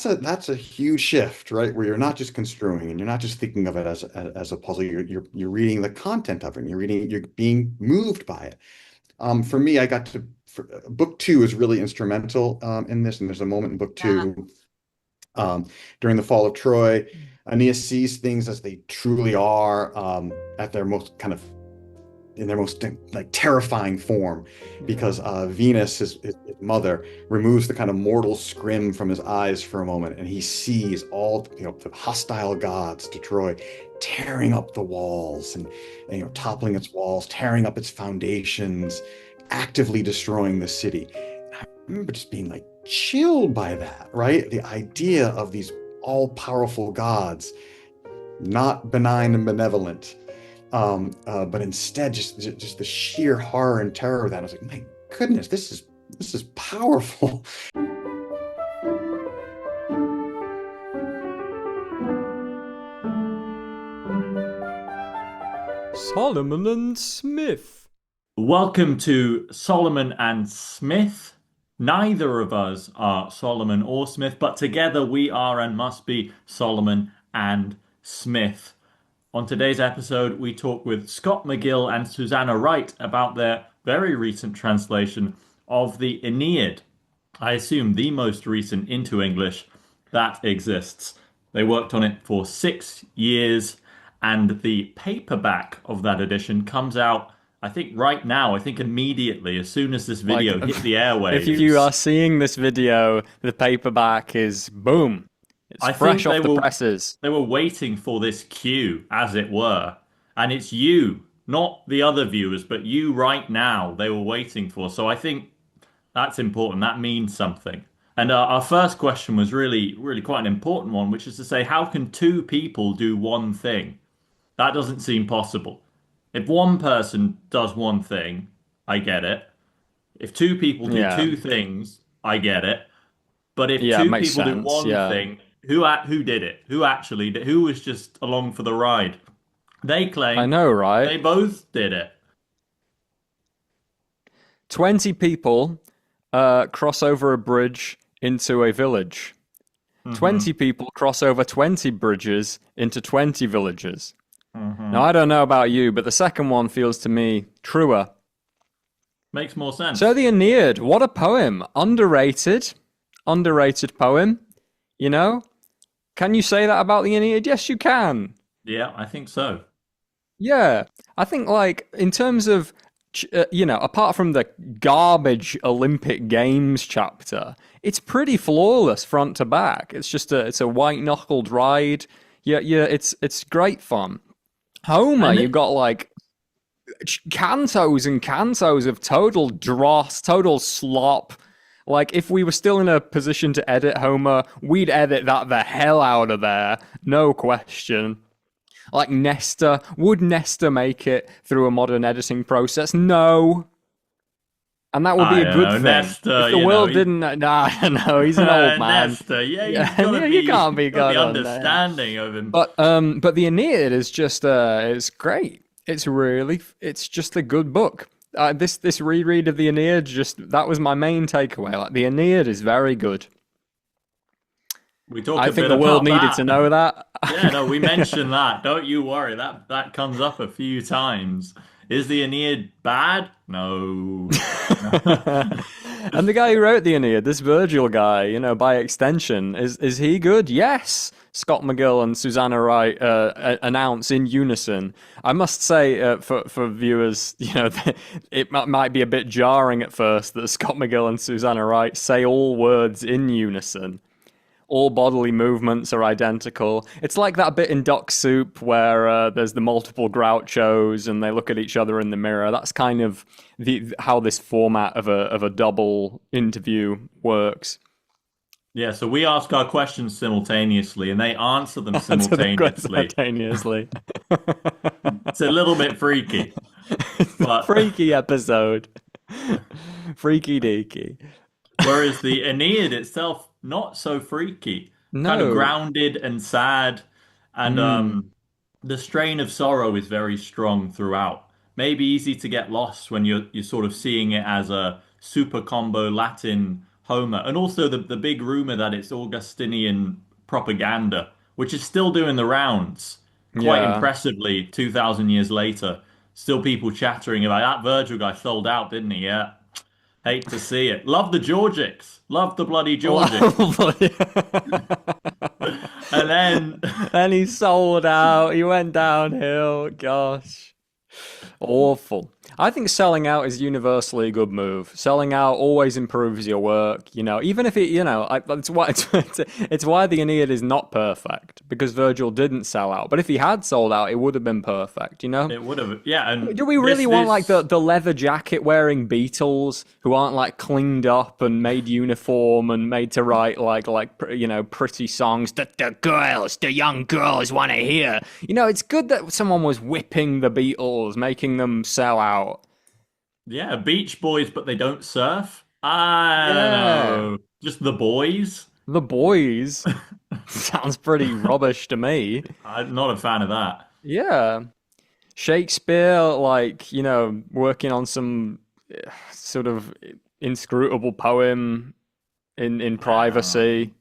that's a huge shift, right? Where you're not just construing and you're not just thinking of it as a puzzle. You're reading the content of it. And you're being moved by it. For me, I got to book two is really instrumental in this, and there's a moment in book Yeah. two during the fall of Troy. Aeneas sees things as they truly are at their most kind of in their most like terrifying form because Venus, his mother, removes the kind of mortal scrim from his eyes for a moment, and he sees all the hostile gods to Troy tearing up the walls and toppling its walls, tearing up its foundations, actively destroying the city. And I remember just being like chilled by that, right? The idea of these all-powerful gods, not benign and benevolent, but instead just the sheer horror and terror of that. I was like, my goodness, this is powerful. Solomon and Smith. Welcome to Solomon and Smith. Neither of us are Solomon or Smith, but together we are and must be Solomon and Smith. On today's episode, we talk with Scott McGill and Susanna Wright about their very recent translation of the Aeneid. I assume the most recent into English that exists. They worked on it for 6 years, and the paperback of that edition comes out, I think, right now. I think immediately, as soon as this video hit the If you are airwaves. seeing this video, the paperback is boom. It's I fresh think off the presses. they were waiting for this cue, as it were. And it's you, not the other viewers, but you right now they were waiting for. So I think that's important. That means something. And our first question was really quite an important one, which is to say, how can two people do one thing? That doesn't seem possible. If one person does one thing, I get it. If two people do Yeah. two things, I get it. But if Yeah, it two makes people do sense. one Yeah. thing, who did it? Who actually did? Who was just along for the ride? They I claim know, right? they both did it. 20 people cross over a bridge into a village. 20 Hmm. people cross over 20 bridges into 20 villages. Now, Hmm. I don't know about you, but the second one feels to me truer. Makes more So sense. the Aeneid, what a poem. Underrated. Underrated poem. You know? Can you say that about the Aeneid? Yes, you can. Yeah, I think so. Yeah. I think, like, in terms of, apart from the garbage Olympic Games chapter, it's pretty flawless front to back. It's a white knuckled ride. Yeah, it's great fun. Homer, And you've got like cantos and cantos of total dross, total slop. Like, if we were still in a position to edit Homer, we'd edit that the hell out of there. No question. Like, Nestor, would Nestor make it through a modern editing process? No. And that would be I a don't good know, thing. If Nesta. the world didn't, nah, no, he's an old man. Nesta. Yeah, Yeah, yeah, you can't be you've got to be God on there. understanding of him. But the Aeneid is just it's great. It's just a good book. This reread of the Aeneid, just that was my main takeaway. Like, the Aeneid is very good. We talk I a think bit the world about needed to that. know that. Yeah, no, we mentioned that. Don't you worry. That comes up a few times. Is the Aeneid bad? No. And the guy who wrote the Aeneid, this Virgil guy, by extension, is he good? Yes. Scott McGill and Susanna Wright announce in unison. I must say, for viewers, it might be a bit jarring at first that Scott McGill and Susanna Wright say all words in unison. All bodily movements are identical. It's like that bit in Duck Soup where there's the multiple Grouchos and they look at each other in the mirror. That's kind of how this format of a double interview works. Yeah, so we ask our questions simultaneously and they answer them Answer the question simultaneously. simultaneously. It's a little bit freaky, but Freaky episode. Freaky deaky. whereas the Aeneid itself, not so freaky, kind of No. grounded and sad, and Mm. the strain of sorrow is very strong throughout. Maybe easy to get lost when you're sort of seeing it as a super combo Latin Homer, and also the big rumor that it's Augustinian propaganda, which is still doing the rounds quite Yeah. impressively 2,000 years later. Still people chattering about that Virgil guy sold out, didn't he? Yeah. Hate to see it. Love the Georgics. Love the bloody Georgics. Lovely. And then And he sold out. He went downhill. Gosh. Awful. I think selling out is universally a good move. Selling out always improves your work, even if it's why it's why the Aeneid is not perfect because Virgil didn't sell out. But if he had sold out, it would have been perfect. it would have, yeah. And Do we really this, want like this, the leather jacket wearing Beatles who aren't like cleaned up and made uniform and made to write pretty songs that the young girls want to hear? It's good that someone was whipping the Beatles, making them sell out. yeah, Beach Boys, but they don't surf. I don't Yeah. know. Just the boys. The boys sounds pretty rubbish to me. I'm not a fan of that. Yeah. Shakespeare, working on some sort of inscrutable poem in privacy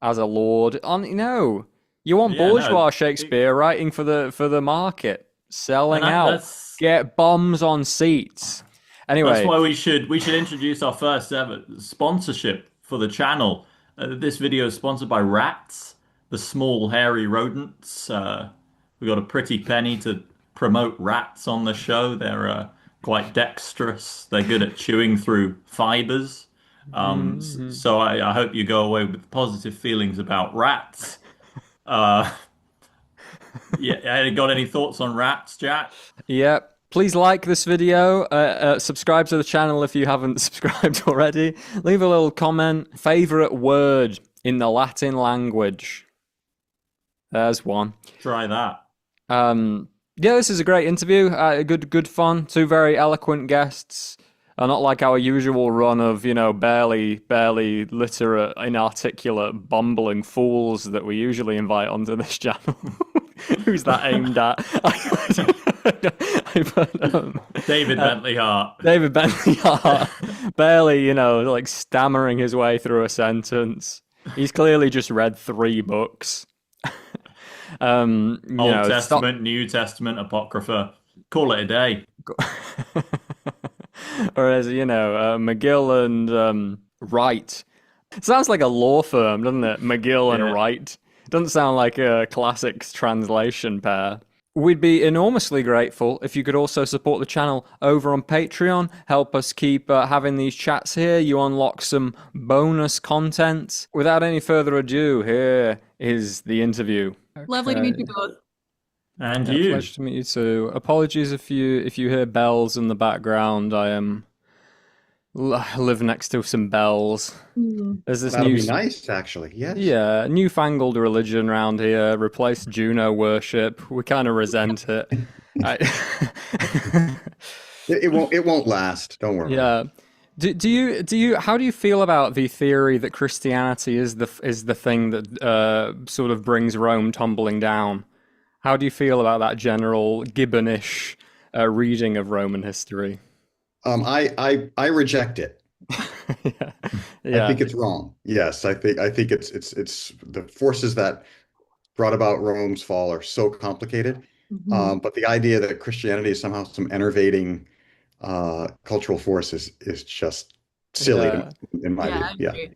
as a lord. You want Yeah, bourgeois no. Shakespeare writing for the market, selling And out, that's get bombs on seats. That's Anyway, why we should introduce our first ever sponsorship for the channel. This video is sponsored by rats, the small hairy rodents. We got a pretty penny to promote rats on the show. They're quite dexterous. They're good at chewing through fibers. So I hope you go away with positive feelings about rats. Uh, yeah, got any thoughts on rats, Jack? yeah. Please like this video, subscribe to the channel if you haven't subscribed already, leave a little comment, favourite word in the Latin language. There's one. Try that. Yeah, this is a great interview, good fun, two very eloquent guests, not like our usual run of, barely literate, inarticulate, bumbling fools that we usually invite onto this channel. Who's that aimed at? David Bentley Hart. David Bentley Hart, barely, stammering his way through a sentence. He's clearly just read 3 books. Old Testament, New Testament, Apocrypha. Call it a day. Whereas, McGill and Wright. It sounds like a law firm, doesn't it? McGill and Wright. It doesn't sound like a classics translation pair. We'd be enormously grateful if you could also support the channel over on Patreon. Help us keep having these chats here. You unlock some bonus content. Without any further ado, here is the interview. Lovely to meet you both. And Yeah, you. pleasure to meet you too. Apologies if you hear bells in the background. I live next to some bells. There's this That'll new be nice, actually. Yes. Yeah, newfangled religion around here, replaced Juno worship. We kind of resent it. It won't last. Don't worry. Yeah. How do you feel about the theory that Christianity is the thing that sort of brings Rome tumbling down? How do you feel about that general Gibbonish reading of Roman history? I reject it. Yeah. I think it's wrong. Yes, I think it's the forces that brought about Rome's fall are so complicated. But the idea that Christianity is somehow some enervating cultural force is just silly in my view. I Yeah. agree.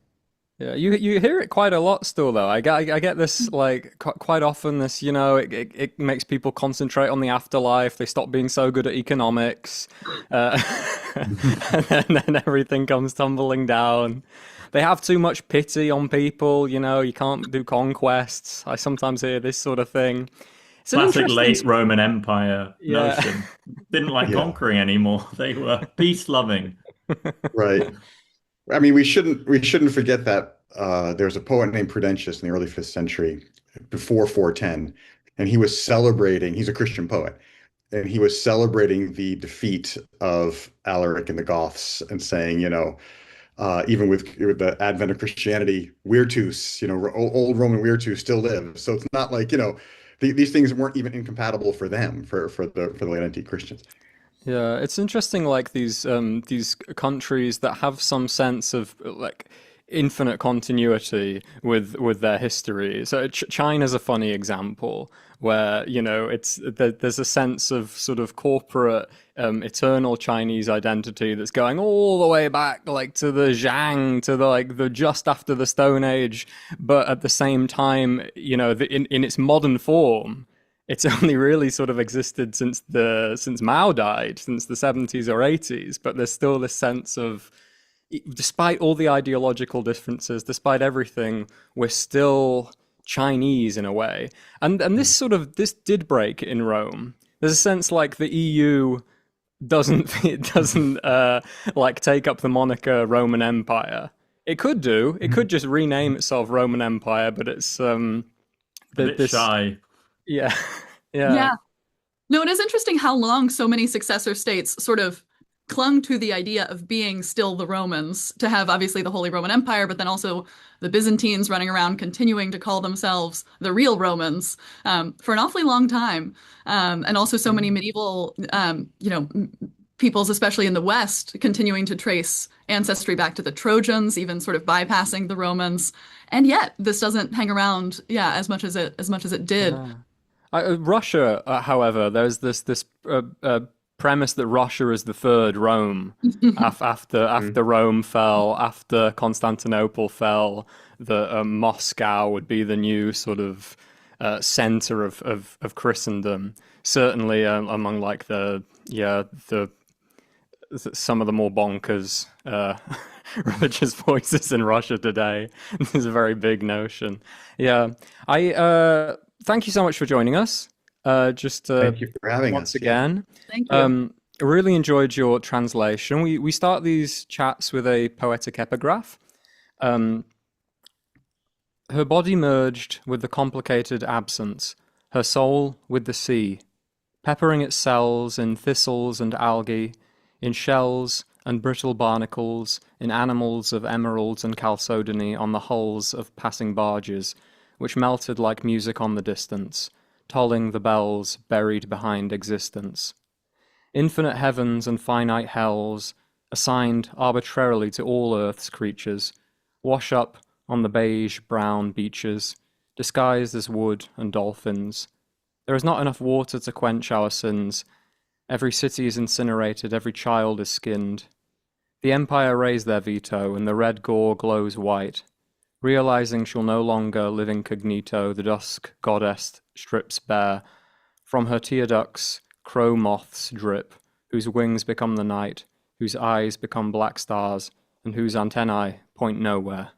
Yeah, you hear it quite a lot still though. I get this quite often. This it makes people concentrate on the afterlife. They stop being so good at economics, and then everything comes tumbling down. They have too much pity on people. You can't do conquests. I sometimes hear this sort of thing. It's an Classic interesting late Roman Empire Yeah. notion. Didn't like Yeah. conquering anymore. They were peace loving. Right. I mean, we shouldn't forget that there was a poet named Prudentius in the early 5th century, before 410, and he was celebrating. He's a Christian poet, and he was celebrating the defeat of Alaric and the Goths, and saying, even with the advent of Christianity, Virtus, old Roman Virtus still live. So it's not like these things weren't even incompatible for them, for the late antique Christians. Yeah, it's interesting, like these countries that have some sense of like infinite continuity with their history. So China's a funny example where, there's a sense of sort of corporate eternal Chinese identity that's going all the way back like to the Zhang, to the just after the Stone Age, but at the same time, in its modern form it's only really sort of existed since Mao died, since the 70s or 80s. But there's still this sense of, despite all the ideological differences, despite everything, we're still Chinese in a way. And this did break in Rome. There's a sense like the EU doesn't like take up the moniker Roman Empire. It could do. It could just rename itself Roman Empire, but it's A bit this shy. yeah. Yeah. Yeah. No, it is interesting how long so many successor states sort of clung to the idea of being still the Romans, to have obviously the Holy Roman Empire, but then also the Byzantines running around continuing to call themselves the real Romans for an awfully long time. And also so many medieval, peoples, especially in the West, continuing to trace ancestry back to the Trojans, even sort of bypassing the Romans. And yet this doesn't hang around, yeah, as much as it did. Yeah. Russia, however, there's this premise that Russia is the third Rome after Rome fell, after Constantinople fell, that Moscow would be the new sort of center of Christendom. Certainly among like the some of the more bonkers religious voices in Russia today. This is a very big notion. Yeah, I thank you so much for joining us. Thank you for having once us. again. Thank you. I really enjoyed your translation. We start these chats with a poetic epigraph. Her body merged with the complicated absence, her soul with the sea, peppering its cells in thistles and algae, in shells and brittle barnacles, in animals of emeralds and chalcedony on the hulls of passing barges, which melted like music on the distance, tolling the bells buried behind existence. Infinite heavens and finite hells, assigned arbitrarily to all Earth's creatures, wash up on the beige-brown beaches, disguised as wood and dolphins. There is not enough water to quench our sins. Every city is incinerated, every child is skinned. The Empire raised their veto, and the red gore glows white. Realizing she'll no longer live incognito, the dusk goddess strips bare. From her tear ducts, crow moths drip, whose wings become the night, whose eyes become black stars, and whose antennae point nowhere.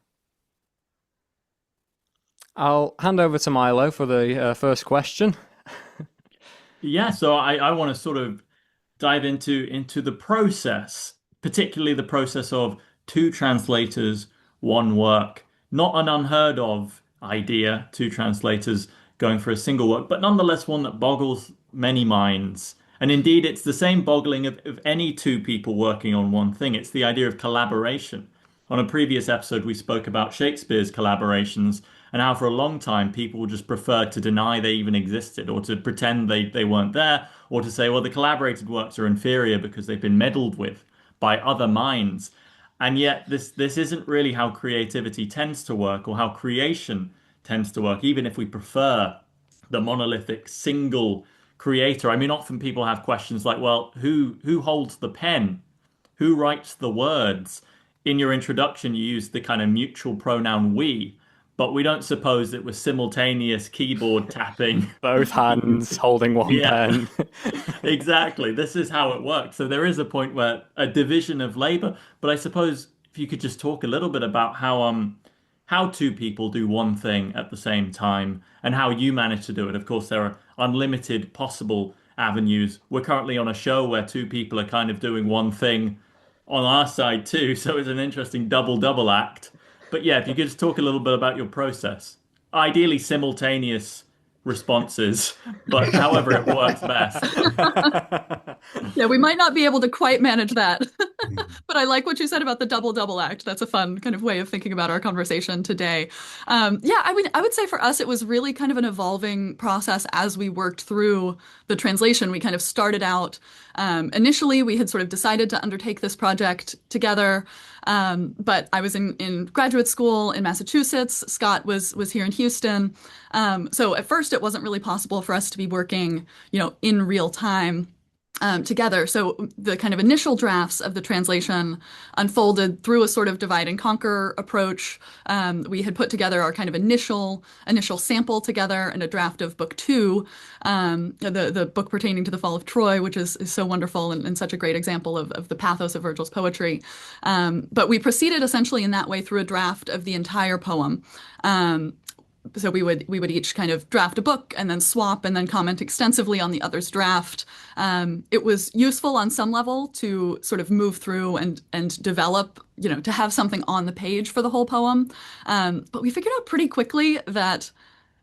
I'll hand over to Milo for the first question. Yeah, so I want to sort of dive into the process, particularly the process of two translators, one work. Not an unheard of idea, two translators going for a single work, but nonetheless one that boggles many minds. And indeed, it's the same boggling of any two people working on one thing. It's the idea of collaboration. On a previous episode, we spoke about Shakespeare's collaborations and how for a long time people just preferred to deny they even existed, or to pretend they weren't there, or to say, well, the collaborated works are inferior because they've been meddled with by other minds. And yet this isn't really how creativity tends to work, or how creation tends to work, even if we prefer the monolithic single creator. I mean, often people have questions like, well, who holds the pen? Who writes the words? In your introduction, you used the kind of mutual pronoun we, but we don't suppose it was simultaneous keyboard tapping. Both hands holding one Yeah. pen. Exactly. This is how it works. So there is a point where a division of labor, but I suppose if you could just talk a little bit about how two people do one thing at the same time and how you manage to do it. Of course, there are unlimited possible avenues. We're currently on a show where two people are kind of doing one thing on our side too, so it's an interesting double act. But yeah, if you could just talk a little bit about your process. Ideally simultaneous responses, but however it works best. Yeah, we might not be able to quite manage that. But I like what you said about the double act. That's a fun kind of way of thinking about our conversation today. Yeah, I mean, I would say for us, it was really kind of an evolving process as we worked through the translation. We kind of started out, initially, we had sort of decided to undertake this project together. But I was in graduate school in Massachusetts. Scott was here in Houston. So at first, it wasn't really possible for us to be working, in real time together. So the kind of initial drafts of the translation unfolded through a sort of divide and conquer approach. We had put together our kind of initial sample together in a draft of book two, the book pertaining to the fall of Troy, which is so wonderful and such a great example of the pathos of Virgil's poetry. But we proceeded essentially in that way through a draft of the entire poem. So we would each kind of draft a book and then swap and then comment extensively on the other's draft. It was useful on some level to sort of move through and develop, to have something on the page for the whole poem. But we figured out pretty quickly that,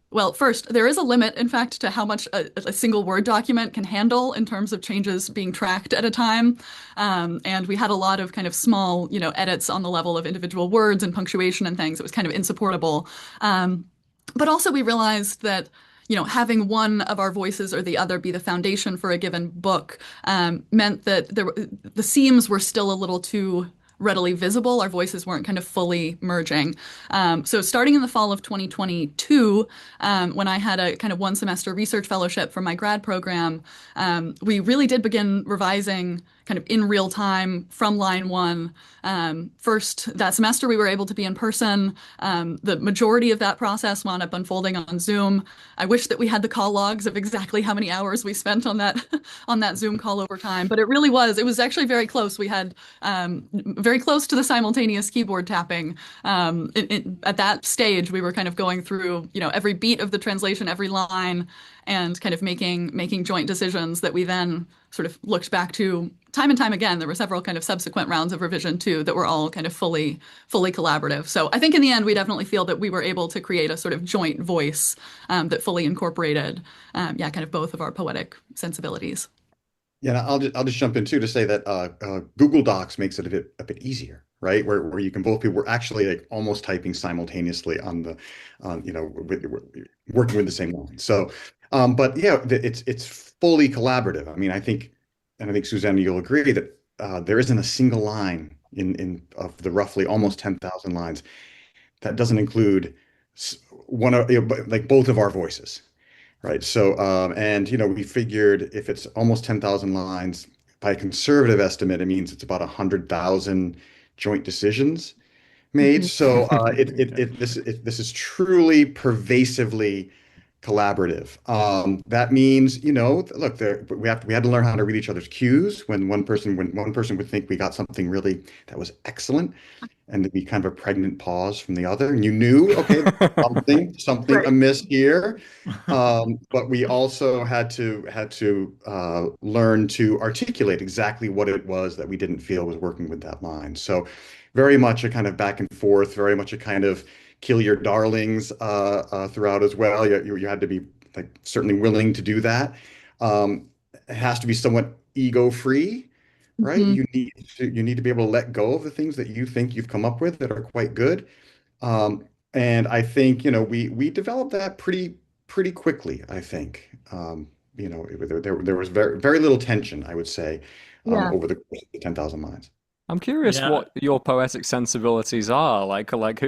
well, first, there is a limit, in fact, to how much a single Word document can handle in terms of changes being tracked at a time. And we had a lot of kind of small, edits on the level of individual words and punctuation and things. It was kind of insupportable. But also we realized that, having one of our voices or the other be the foundation for a given book meant that the seams were still a little too readily visible. Our voices weren't kind of fully merging. So starting in the fall of 2022, when I had a kind of one semester research fellowship for my grad program, we really did begin revising kind of in real time from line one. First, that semester we were able to be in person. The majority of that process wound up unfolding on Zoom. I wish that we had the call logs of exactly how many hours we spent on that Zoom call over time, but it was actually very close. We had very close to the simultaneous keyboard tapping. At that stage, we were kind of going through, every beat of the translation, every line, and kind of making joint decisions that we then sort of looked back to time and time again. There were several kind of subsequent rounds of revision too that were all kind of fully collaborative. So I think in the end, we definitely feel that we were able to create a sort of joint voice that fully incorporated, kind of both of our poetic sensibilities. Yeah, I'll just jump in too to say that Google Docs makes it a bit easier, right? Where you can both be, we're actually like almost typing simultaneously working with the same line. So, but yeah, it's fully collaborative. I mean, I think Susanna, you'll agree that there isn't a single line in of the roughly almost 10,000 lines that doesn't include one of like both of our voices. Right. So, we figured if it's almost 10,000 lines, by a conservative estimate, it means it's about 100,000 joint decisions made. So, this is truly pervasively collaborative. That means, look, we had to learn how to read each other's cues when one person would think we got something really that was excellent, and there'd be kind of a pregnant pause from the other, and you knew, okay, something Right. amiss here. But we also had to learn to articulate exactly what it was that we didn't feel was working with that line. So very much a kind of back and forth, very much a kind of kill your darlings throughout as well. You had to be like certainly willing to do that. It has to be somewhat ego-free, right? Mhm. You need to be able to let go of the things that you think you've come up with that are quite good. And I think, we developed that pretty quickly, I think. There was very, very little tension, I would say, Yeah. over the course of the 10,000 lines. I'm curious Yeah. what your poetic sensibilities are. Like like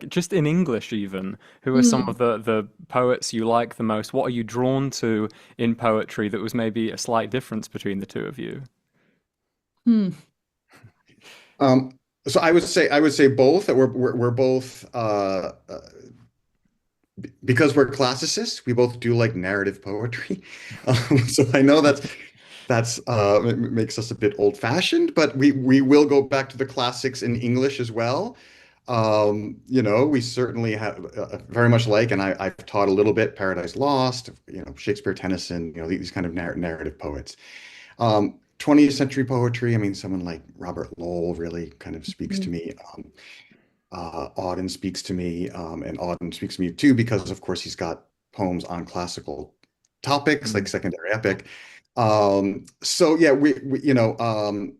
just in English even, who are some Mm. of the poets you like the most? What are you drawn to in poetry that was maybe a slight difference between the two of you? Hmm. Um, so I would say both that we're both because we're classicists, we both do like narrative poetry. So I know makes us a bit old-fashioned, but we will go back to the classics in English as well. We certainly have very much like, and I've taught a little bit Paradise Lost, Shakespeare, Tennyson, these kind of narrative poets. 20th century poetry, I mean, someone like Robert Lowell really kind of speaks to Mhm. me. Auden speaks to me, and Auden speaks to me too because, of course, he's got poems on classical topics like secondary epic. So yeah, we you know,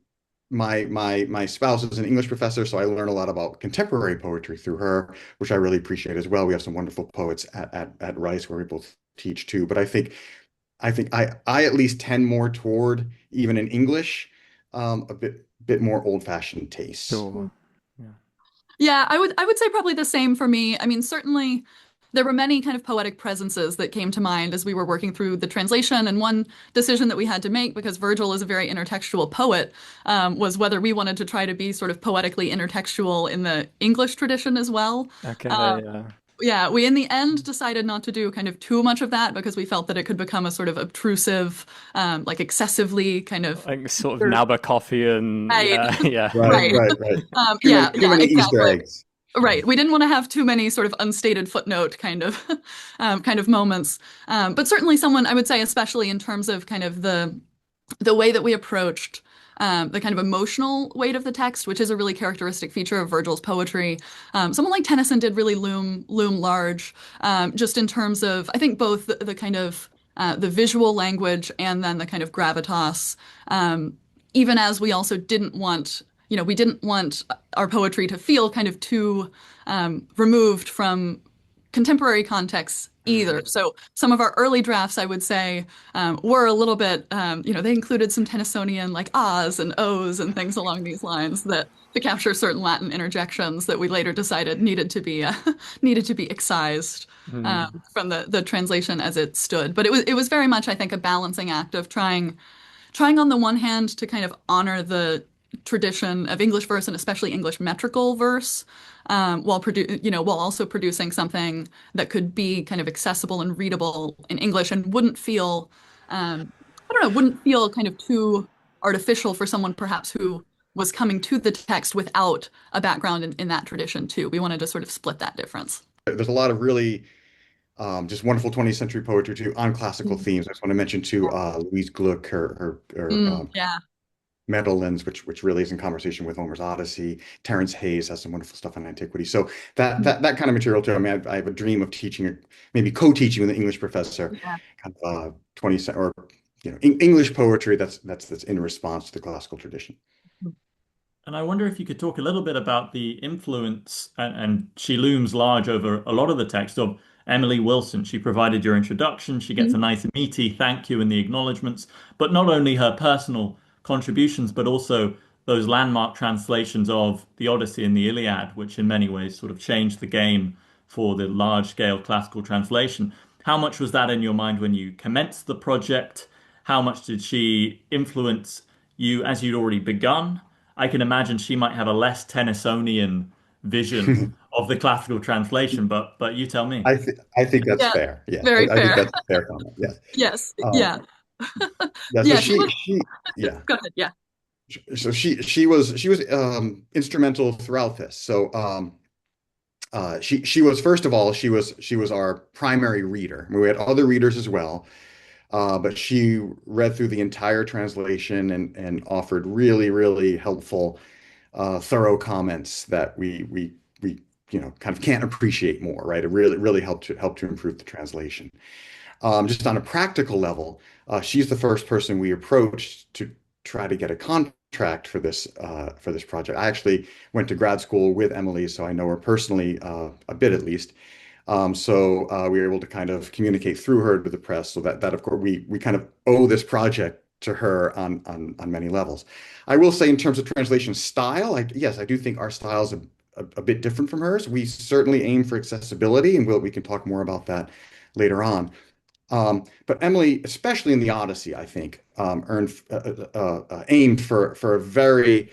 my spouse is an English professor, so I learn a lot about contemporary poetry through her, which I really appreciate as well. We have some wonderful poets at Rice where we both teach too. But I at least tend more toward, even in English, a bit more old-fashioned tastes. Sure. Yeah. Yeah, I would say probably the same for me. I mean, certainly there were many kind of poetic presences that came to mind as we were working through the translation. And one decision that we had to make, because Virgil is a very intertextual poet, was whether we wanted to try to be sort of poetically intertextual in the English tradition as well. Okay. Um, Yeah. yeah, we in the end decided not to do kind of too much of that because we felt that it could become a sort of obtrusive, like excessively kind of Like sort of Nabokovian. right, Yeah. Yeah. Right, right. right, right. Yeah, Too yeah, many Easter exactly. eggs. Right. We didn't want to have too many sort of unstated footnote kind of kind of moments. But certainly someone I would say, especially in terms of kind of the way that we approached the kind of emotional weight of the text, which is a really characteristic feature of Virgil's poetry. Someone like Tennyson did really loom large, just in terms of I think both the kind of the visual language and then the kind of gravitas. Even as we also didn't want, you know, we didn't want our poetry to feel kind of too removed from contemporary contexts either. So some of our early drafts, I would say, were a little bit, you know, they included some Tennysonian like ahs and ohs and things along these lines that to capture certain Latin interjections that we later decided needed to be needed to be excised from the translation as it stood. But it was very much, I think, a balancing act of trying on the one hand to kind of honor the tradition of English verse and especially English metrical verse, while also producing something that could be kind of accessible and readable in English and wouldn't feel, I don't know, wouldn't feel kind of too artificial for someone perhaps who was coming to the text without a background in that tradition too. We wanted to sort of split that difference. There's a lot of really just wonderful 20th century poetry too on classical Mm, themes. I just want to mention too Louise Gluck, her yeah. Medallions, which really is in conversation with Homer's Odyssey. Terence Hayes has some wonderful stuff on Antiquity. So that kind of material too. I mean, I have a dream of teaching, maybe co-teaching with an English professor, Yeah. kind of 20th or English poetry that's in response to the classical tradition. And I wonder if you could talk a little bit about the influence, and she looms large over a lot of the text of Emily Wilson. She provided your introduction. She gets a nice meaty thank you in the acknowledgements, but not only her personal contributions, but also those landmark translations of the Odyssey and the Iliad, which in many ways sort of changed the game for the large-scale classical translation. How much was that in your mind when you commenced the project? How much did she influence you as you'd already begun? I can imagine she might have a less Tennysonian vision of the classical translation, but you tell me. I think that's Yeah. fair. Yeah, Very I think fair. that's a fair comment. Yes. Yes. Um, Yeah. yeah. So Yeah. She was. yeah. Go ahead. Yeah. So she was instrumental throughout this. So she was first of all she was our primary reader. We had other readers as well, but she read through the entire translation and offered really helpful, thorough comments that we kind of can't appreciate more, right? It really helped to improve the translation. Just on a practical level, she's the first person we approached to try to get a contract for this project. I actually went to grad school with Emily, so I know her personally a bit at least. So we were able to kind of communicate through her to the press, so that of course we kind of owe this project to her on many levels. I will say in terms of translation style, yes, I do think our style is a bit different from hers. We certainly aim for accessibility, and we can talk more about that later on. But Emily, especially in the Odyssey, I think, aimed for a very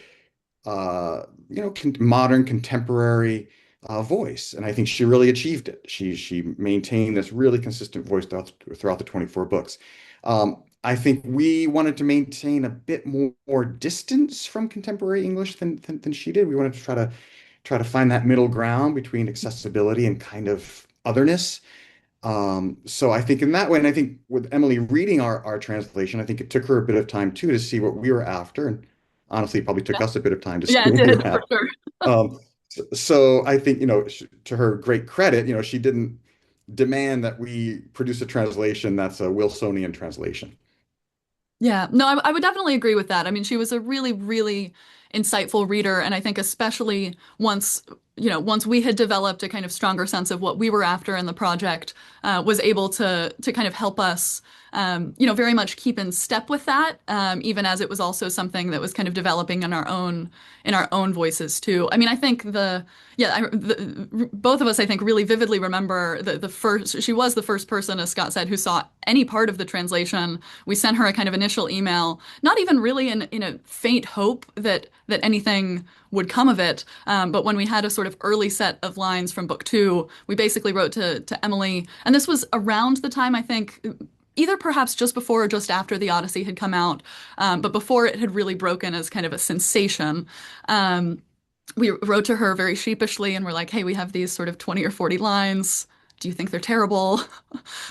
modern contemporary voice, and I think she really achieved it. She maintained this really consistent voice throughout the 24 books. I think we wanted to maintain a bit more distance from contemporary English than she did. We wanted to try to find that middle ground between accessibility and kind of otherness. So I think in that way, and I think with Emily reading our translation, I think it took her a bit of time too to see what we were after, and honestly, it probably took us a bit of time to see Yeah, it what we did were for after. sure. So I think, to her great credit, she didn't demand that we produce a translation that's a Wilsonian translation. Yeah, no, I would definitely agree with that. I mean, she was a really, really insightful reader, and I think especially once we had developed a kind of stronger sense of what we were after in the project, was able to kind of help us, very much keep in step with that, even as it was also something that was kind of developing in our own voices too. I mean, I think both of us, I think, really vividly remember the first. She was the first person, as Scott said, who saw any part of the translation. We sent her a kind of initial email, not even really in a faint hope that anything would come of it. But when we had a sort of early set of lines from book two, we basically wrote to Emily, and this was around the time, I think, either perhaps just before or just after the Odyssey had come out, but before it had really broken as kind of a sensation. We wrote to her very sheepishly and we're like, hey, we have these sort of 20 or 40 lines. Do you think they're terrible?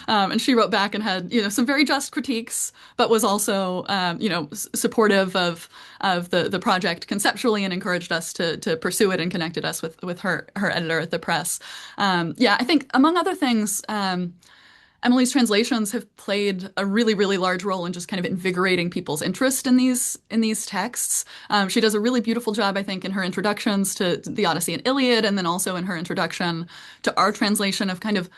And she wrote back and had, some very just critiques, but was also, supportive of the project conceptually and encouraged us to pursue it and connected us with her editor at the press. I think among other things, Emily's translations have played a really, really large role in just kind of invigorating people's interest in these texts. She does a really beautiful job, I think, in her introductions to the Odyssey and Iliad, and then also in her introduction to our translation of kind of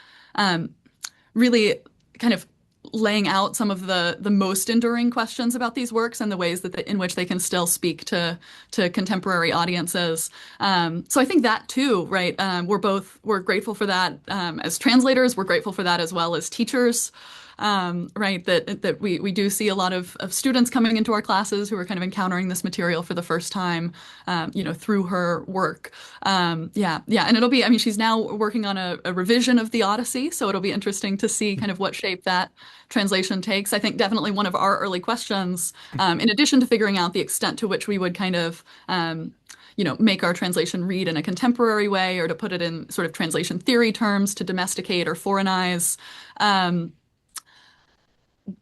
really kind of laying out some of the most enduring questions about these works and the ways in which they can still speak to contemporary audiences. So I think that too, right? We're grateful for that as translators. We're grateful for that as well as teachers. Right, that we do see a lot of students coming into our classes who are kind of encountering this material for the first time, through her work. And it'll be, I mean, she's now working on a revision of the Odyssey, so it'll be interesting to see kind of what shape that translation takes. I think definitely one of our early questions, in addition to figuring out the extent to which we would kind of make our translation read in a contemporary way, or to put it in sort of translation theory terms, to domesticate or foreignize.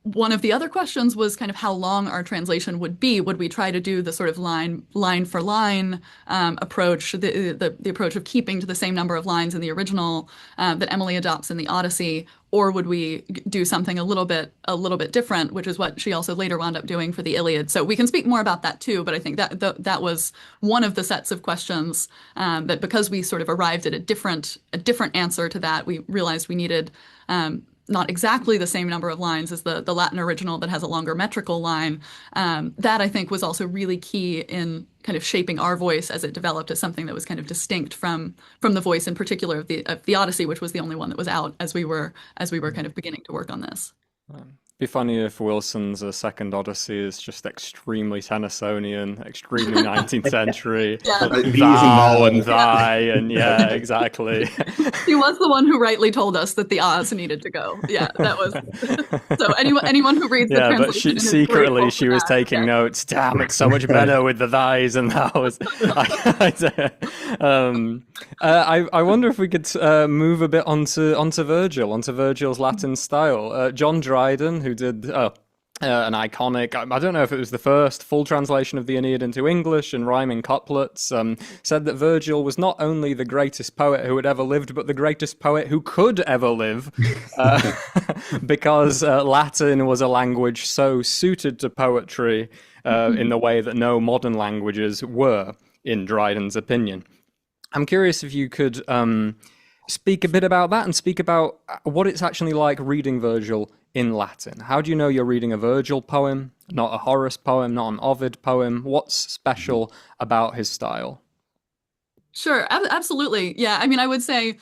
One of the other questions was kind of how long our translation would be. Would we try to do the sort of line for line approach, the approach of keeping to the same number of lines in the original that Emily adopts in the Odyssey, or would we do something a little bit different, which is what she also later wound up doing for the Iliad. So we can speak more about that too. But I think that was one of the sets of questions that, because we sort of arrived at a different answer to that, we realized we needed. Not exactly the same number of lines as the Latin original that has a longer metrical line. That I think was also really key in kind of shaping our voice as it developed as something that was kind of distinct from the voice in particular of the Odyssey, which was the only one that was out as we were kind of beginning to work on this. Be funny if Wilson's second Odyssey is just extremely Tennysonian, extremely 19th century, thou and thy, and exactly. He was the one who rightly told us that the ahs needed to go. Yeah, that was. So anyone who reads the translation, but secretly she was taking notes. Damn, it's so much better with the thys and thous. I wonder if we could move a bit onto Virgil's Latin style. John Dryden, who did an iconic, I don't know if it was the first full translation of the Aeneid into English and rhyming couplets, said that Virgil was not only the greatest poet who had ever lived, but the greatest poet who could ever live, because Latin was a language so suited to poetry in the way that no modern languages were, in Dryden's opinion. I'm curious if you could speak a bit about that and speak about what it's actually like reading Virgil in Latin. How do you know you're reading a Virgil poem, not a Horace poem, not an Ovid poem? What's special about his style? Sure, absolutely. Yeah, I mean, I would say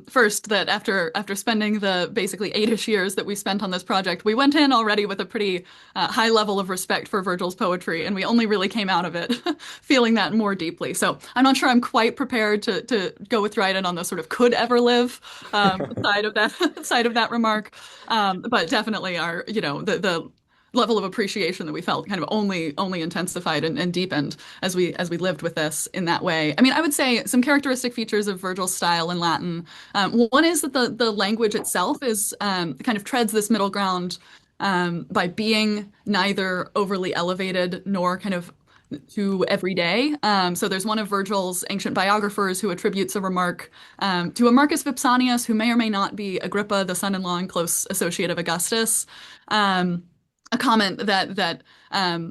first that after spending the basically 8-ish years that we spent on this project, we went in already with a pretty high level of respect for Virgil's poetry, and we only really came out of it feeling that more deeply. So I'm not sure I'm quite prepared to go with Dryden on the sort of could ever live side of that remark, but definitely the level of appreciation that we felt kind of only intensified and deepened as we lived with this in that way. I mean, I would say some characteristic features of Virgil's style in Latin. One is that the language itself is kind of treads this middle ground by being neither overly elevated nor kind of to every day. So there's one of Virgil's ancient biographers who attributes a remark to a Marcus Vipsanius, who may or may not be Agrippa, the son-in-law and close associate of Augustus. A comment that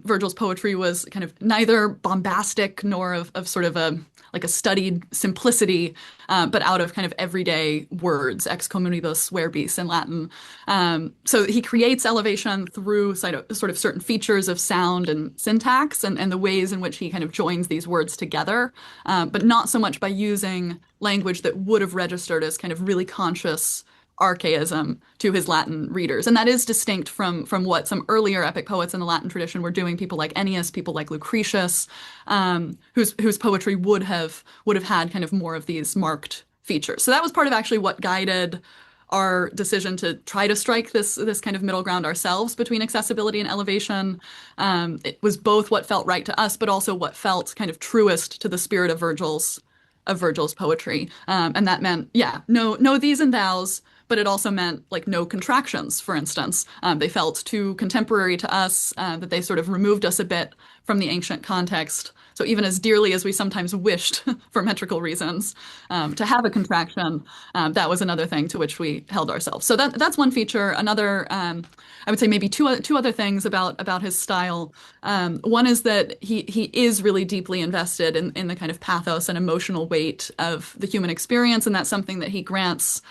Virgil's poetry was kind of neither bombastic nor of sort of a like a studied simplicity, but out of kind of everyday words, ex communibus verbis in Latin. So he creates elevation through sort of certain features of sound and syntax and the ways in which he kind of joins these words together, but not so much by using language that would have registered as kind of really conscious archaism to his Latin readers. And that is distinct from what some earlier epic poets in the Latin tradition were doing, people like Ennius, people like Lucretius, whose poetry would have had kind of more of these marked features. So that was part of actually what guided our decision to try to strike this kind of middle ground ourselves between accessibility and elevation. It was both what felt right to us, but also what felt kind of truest to the spirit of Virgil's poetry. And that meant, no these and thous, but it also meant like no contractions, for instance. They felt too contemporary to us, that they sort of removed us a bit from the ancient context. So even as dearly as we sometimes wished, for metrical reasons, to have a contraction, that was another thing to which we held ourselves. So that's one feature. Another, I would say maybe two other things about his style. One is that he is really deeply invested in the kind of pathos and emotional weight of the human experience, and that's something that he grants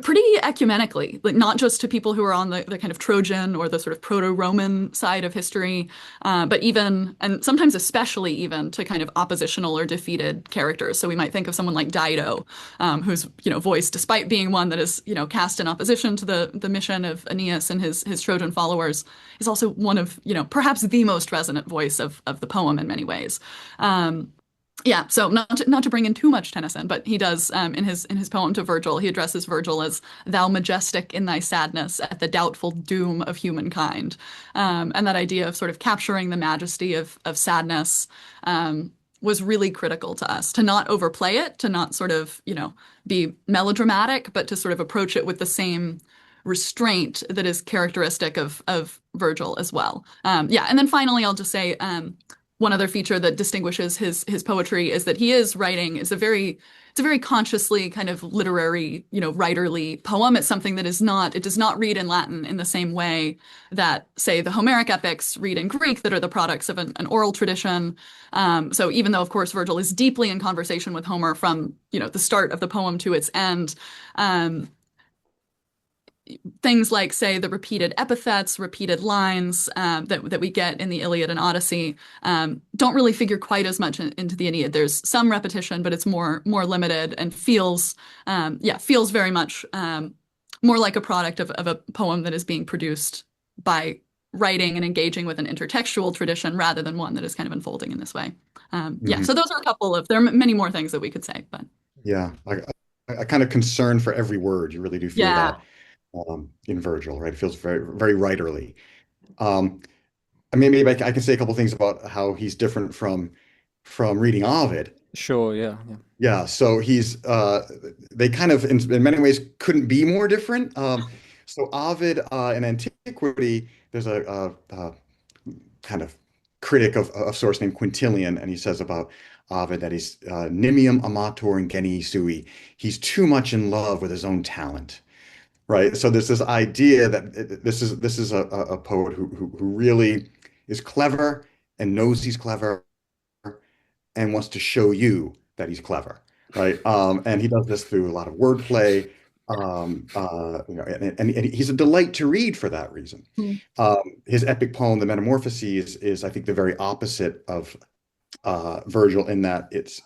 pretty ecumenically, like not just to people who are on the kind of Trojan or the sort of proto-Roman side of history, but even, and sometimes especially even, to kind of oppositional or defeated characters. So we might think of someone like Dido, whose voice, despite being one that is cast in opposition to the mission of Aeneas and his Trojan followers, is also one of perhaps the most resonant voice of the poem in many ways. Yeah, so not to bring in too much Tennyson, but he does in his poem to Virgil, he addresses Virgil as "thou majestic in thy sadness at the doubtful doom of humankind," and that idea of sort of capturing the majesty of sadness was really critical to us. To not overplay it, to not sort of be melodramatic, but to sort of approach it with the same restraint that is characteristic of Virgil as well. Yeah, and then finally, I'll just say. One other feature that distinguishes his poetry is that he is writing. It's a very consciously kind of literary, writerly poem. It's something that it does not read in Latin in the same way that, say, the Homeric epics read in Greek, that are the products of an oral tradition. So even though, of course, Virgil is deeply in conversation with Homer from, the start of the poem to its end, things like, say, the repeated epithets, repeated lines that we get in the Iliad and Odyssey don't really figure quite as much into the Aeneid. There's some repetition, but it's more limited and feels very much more like a product of a poem that is being produced by writing and engaging with an intertextual tradition rather than one that is kind of unfolding in this way. So those are a couple of, there are many more things that we could say, but. Yeah, a kind of concern for every word. You really do feel that. In Virgil, right? It feels very, very writerly. I mean, maybe I can say a couple things about how he's different from reading Ovid. Sure, yeah. Yeah, so he's they kind of in many ways couldn't be more different. So Ovid in Antiquity, there's a kind of critic of sorts named Quintilian, and he says about Ovid that he's nimium amator ingenii sui. He's too much in love with his own talent. Right. So there's this idea that this is a poet who really is clever and knows he's clever and wants to show you that he's clever. Right. And he does this through a lot of wordplay. And he's a delight to read for that reason. His epic poem, The Metamorphoses, is, I think, the very opposite of Virgil in that it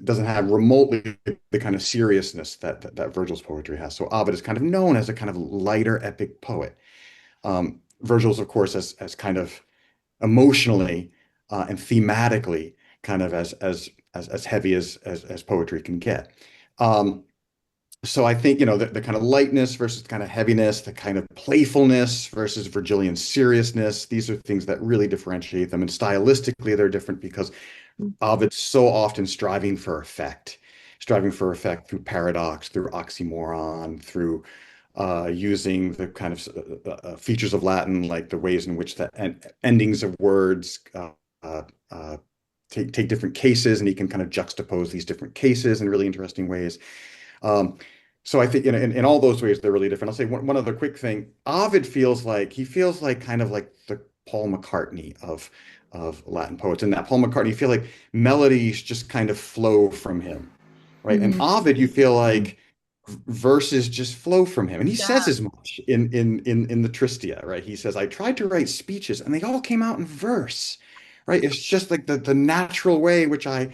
doesn't have remotely the kind of seriousness that Virgil's poetry has. So Ovid is kind of known as a kind of lighter epic poet. Virgil's, of course, as kind of emotionally and thematically kind of as heavy as poetry can get. So I think, the kind of lightness versus kind of heaviness, the kind of playfulness versus Virgilian seriousness, these are things that really differentiate them. And stylistically, they're different because Ovid's so often striving for effect through paradox, through oxymoron, through using the kind of features of Latin, like the ways in which the endings of words uh, uh, take different cases, and he can kind of juxtapose these different cases in really interesting ways. Um, so I think in all those ways they're really different. I'll say one other quick thing. Ovid feels like kind of like the Paul McCartney of Latin poets. And that Paul McCartney, you feel like melodies just kind of flow from him, right? And Mhm. Ovid, you feel like verses just flow from him. And he says Yeah. as much in the Tristia, right? He says, I tried to write speeches and they all came out in verse, right? It's just like the natural way in which I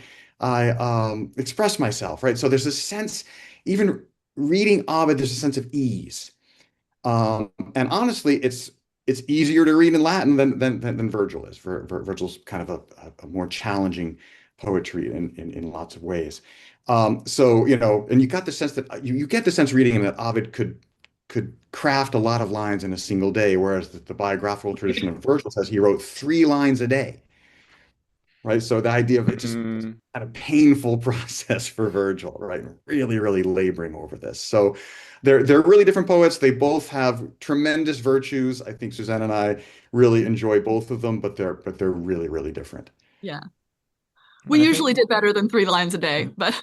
express myself, right? So there's a sense, even reading Ovid, there's a sense of ease. And honestly, it's easier to read in Latin than Virgil is. Virgil's kind of a more challenging poetry in lots of ways. So, and you got the sense that you get the sense reading him that Ovid could craft a lot of lines in a single day, whereas the biographical tradition of Virgil says he wrote 3 lines a day, right? So the idea of it just Mm. kind of painful process for Virgil, right? Really, really laboring over this. So they're really different poets. They both have tremendous virtues. I think Susanna and I really enjoy both of them, but they're really, really different. Yeah. And We I usually think did better than 3 lines a day, but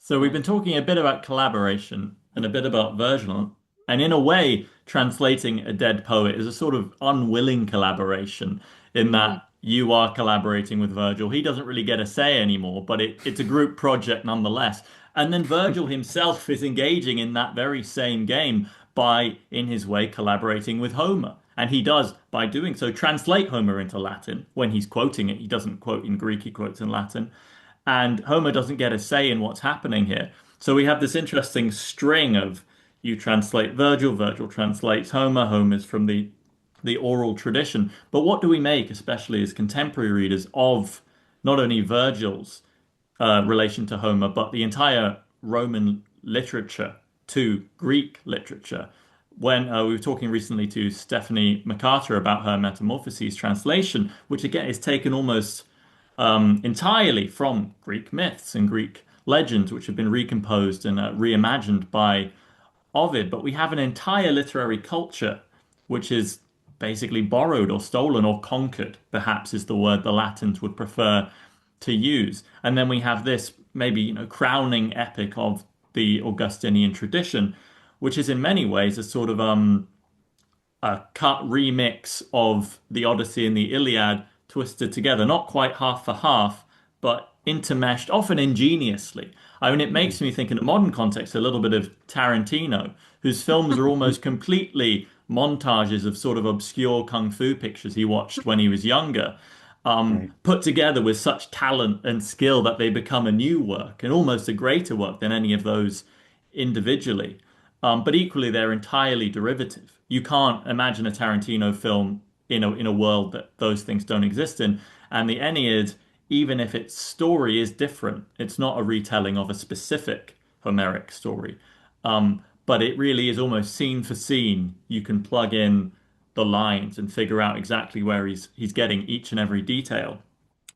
so. We've been talking a bit about collaboration and a bit about Virgil, and in a way, translating a dead poet is a sort of unwilling collaboration in Mhm. that you are collaborating with Virgil. He doesn't really get a say anymore, but it's a group project nonetheless. And then Virgil himself is engaging in that very same game by, in his way, collaborating with Homer. And he does, by doing so, translate Homer into Latin. When he's quoting it, he doesn't quote in Greek, he quotes in Latin. And Homer doesn't get a say in what's happening here. So we have this interesting string of you translate Virgil, Virgil translates Homer, Homer's from the oral tradition. But what do we make, especially as contemporary readers, of not only Virgil's relation to Homer, but the entire Roman literature to Greek literature? When we were talking recently to Stephanie McCarter about her Metamorphoses translation, which again is taken almost entirely from Greek myths and Greek legends, which have been recomposed and reimagined by Ovid. But we have an entire literary culture which is basically borrowed or stolen or conquered, perhaps is the word the Latins would prefer to use. And then we have this maybe, crowning epic of the Augustinian tradition, which is in many ways a sort of a cut remix of the Odyssey and the Iliad twisted together, not quite half for half, but intermeshed, often ingeniously. I mean, it makes me think in a modern context a little bit of Tarantino, whose films are almost completely montages of sort of obscure kung fu pictures he watched when he was younger, Right. put together with such talent and skill that they become a new work and almost a greater work than any of those individually. But equally, they're entirely derivative. You can't imagine a Tarantino film in a world that those things don't exist in. And the Aeneid, even if its story is different, it's not a retelling of a specific Homeric story. But it really is almost scene for scene. You can plug in the lines and figure out exactly where he's getting each and every detail.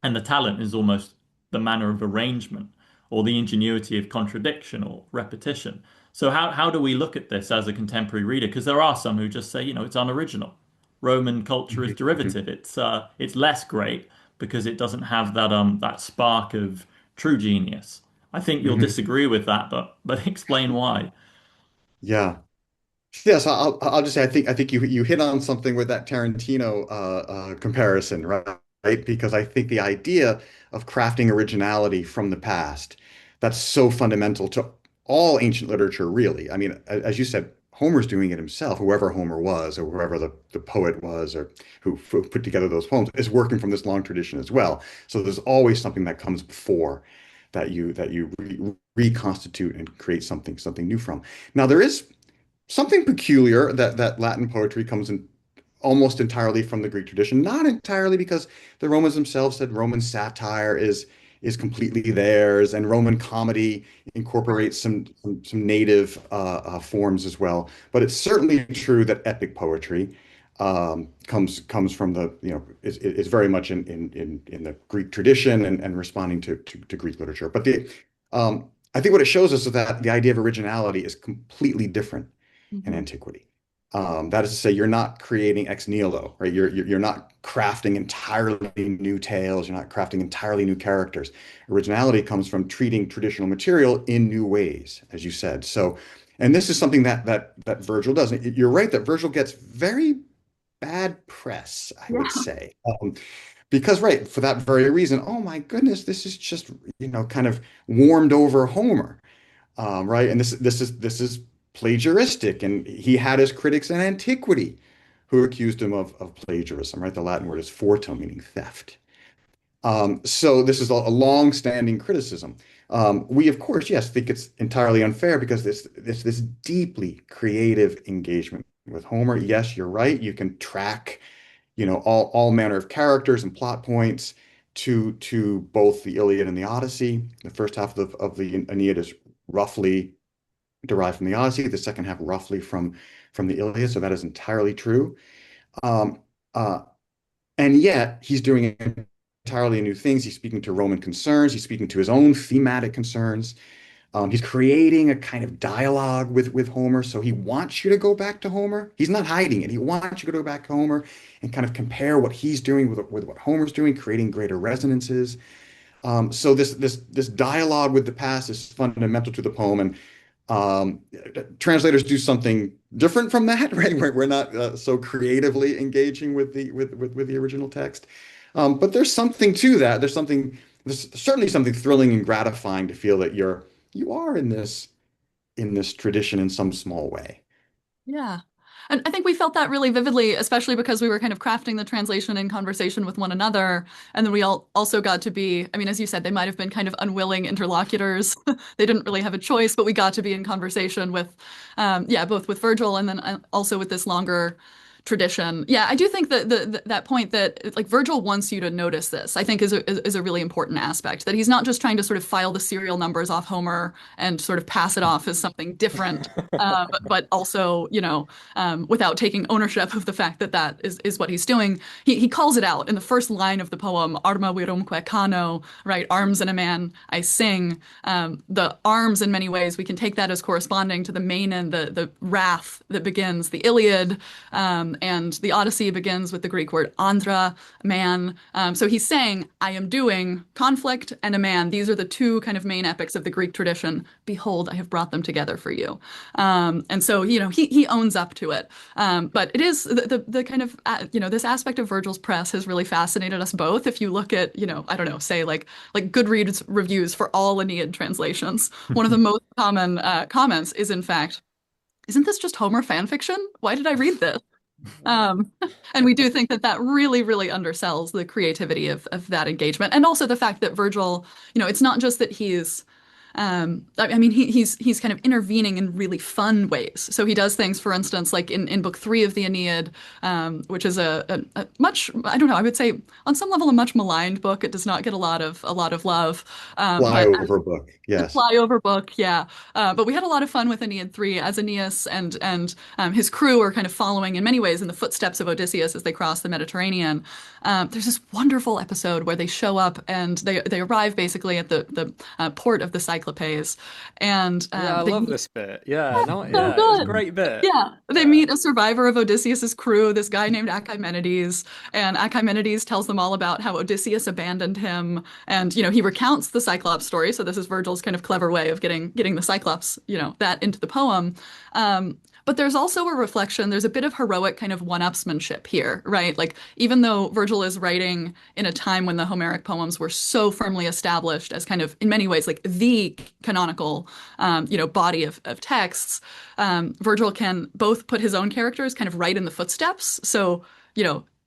And the talent is almost the manner of arrangement or the ingenuity of contradiction or repetition. So how do we look at this as a contemporary reader? Because there are some who just say, it's unoriginal. Roman culture is Mhm. Mhm. derivative. It's less great because it doesn't have that spark of true genius. I think you'll Mhm. disagree with that, but explain why. Yeah. Yes, I'll just say I think you hit on something with that Tarantino comparison, right? Right? Because I think the idea of crafting originality from the past, that's so fundamental to all ancient literature, really. I mean, as you said, Homer's doing it himself. Whoever Homer was, or whoever the poet was, or who put together those poems, is working from this long tradition as well. So there's always something that comes before that you reconstitute and create something new from. Now there is something peculiar that Latin poetry comes in almost entirely from the Greek tradition, not entirely because the Romans themselves said Roman satire is completely theirs, and Roman comedy incorporates some native forms as well. But it's certainly true that epic poetry comes from is very much in the Greek tradition and responding to Greek literature. But I think what it shows us is that the idea of originality is completely different in Mhm. antiquity. That is to say, you're not creating ex nihilo, right? You're not crafting entirely new tales. You're not crafting entirely new characters. Originality comes from treating traditional material in new ways, as you said. So, and this is something that Virgil does. You're right that Virgil gets very bad press, I would Yeah. say. Because, right, for that very reason, oh my goodness, this is just, kind of warmed over Homer, right? And this is plagiaristic, and he had his critics in Antiquity who accused him of plagiarism, right? The Latin word is fortum, meaning theft. So this is a long-standing criticism. We, of course, yes, think it's entirely unfair because this deeply creative engagement with Homer. Yes, you're right. You can track, all manner of characters and plot points to both the Iliad and the Odyssey. The first half of the Aeneid is roughly derived from the Odyssey. The second half roughly from the Iliad. So that is entirely true. Um, uh, and yet he's doing entirely new things. He's speaking to Roman concerns. He's speaking to his own thematic concerns. He's creating a kind of dialogue with Homer. So he wants you to go back to Homer. He's not hiding it. He wants you to go back to Homer and kind of compare what he's doing with what Homer's doing, creating greater resonances. So this dialogue with the past is fundamental to the poem, and translators do something different from that, right? We're not so creatively engaging with the original text, but there's something to that. There's certainly something thrilling and gratifying to feel that you are in this tradition in some small way. Yeah. And I think we felt that really vividly, especially because we were kind of crafting the translation in conversation with one another. And then we all also got to be, I mean, as you said, they might have been kind of unwilling interlocutors. They didn't really have a choice, but we got to be in conversation with, yeah, both with Virgil and then also with this longer tradition. Yeah, I do think that that point that like Virgil wants you to notice this, I think is a really important aspect. That he's not just trying to sort of file the serial numbers off Homer and sort of pass it off as something different, but also, without taking ownership of the fact that that is what he's doing. He calls it out in the first line of the poem, Arma virumque cano, right? Arms and a man I sing. The arms, in many ways, we can take that as corresponding to the main and the wrath that begins the Iliad. And the Odyssey begins with the Greek word andra, man. So he's saying, I am doing conflict and a man. These are the two kind of main epics of the Greek tradition. Behold, I have brought them together for you. And so, he owns up to it. But it is the kind of, this aspect of Virgil's press has really fascinated us both. If you look at, I don't know, say like Goodreads reviews for all Aeneid translations, one of the most common comments is, in fact, isn't this just Homer fan fiction? Why did I read this? Um, and we do think that that really, really undersells the creativity of that engagement, and also the fact that Virgil, it's not just that I mean, he's kind of intervening in really fun ways. So he does things, for instance, like in book 3 of the Aeneid, which is a much, I don't know, I would say on some level a much maligned book. It does not get a lot of love, but Flyover book, yes. flyover book, yeah. But we had a lot of fun with Aeneid 3 as Aeneas and his crew are kind of following in many ways in the footsteps of Odysseus as they cross the Mediterranean. There's this wonderful episode where they show up and they arrive basically at the port of the Cyclopes, and Yeah, I they love meet, this bit. Yeah, no, so yeah, it's a good. great bit. Yeah, they Yeah. meet a survivor of Odysseus's crew, this guy named Echymenides, and Echymenides tells them all about how Odysseus abandoned him, and he recounts the Cyclops story. So this is Virgil's kind of clever way of getting the Cyclops, that into the poem. But there's also a reflection, there's a bit of heroic kind of one-upsmanship here, right? Like, even though Virgil is writing in a time when the Homeric poems were so firmly established as kind of, in many ways, like the canonical, body of texts, Virgil can both put his own characters kind of right in the footsteps. So,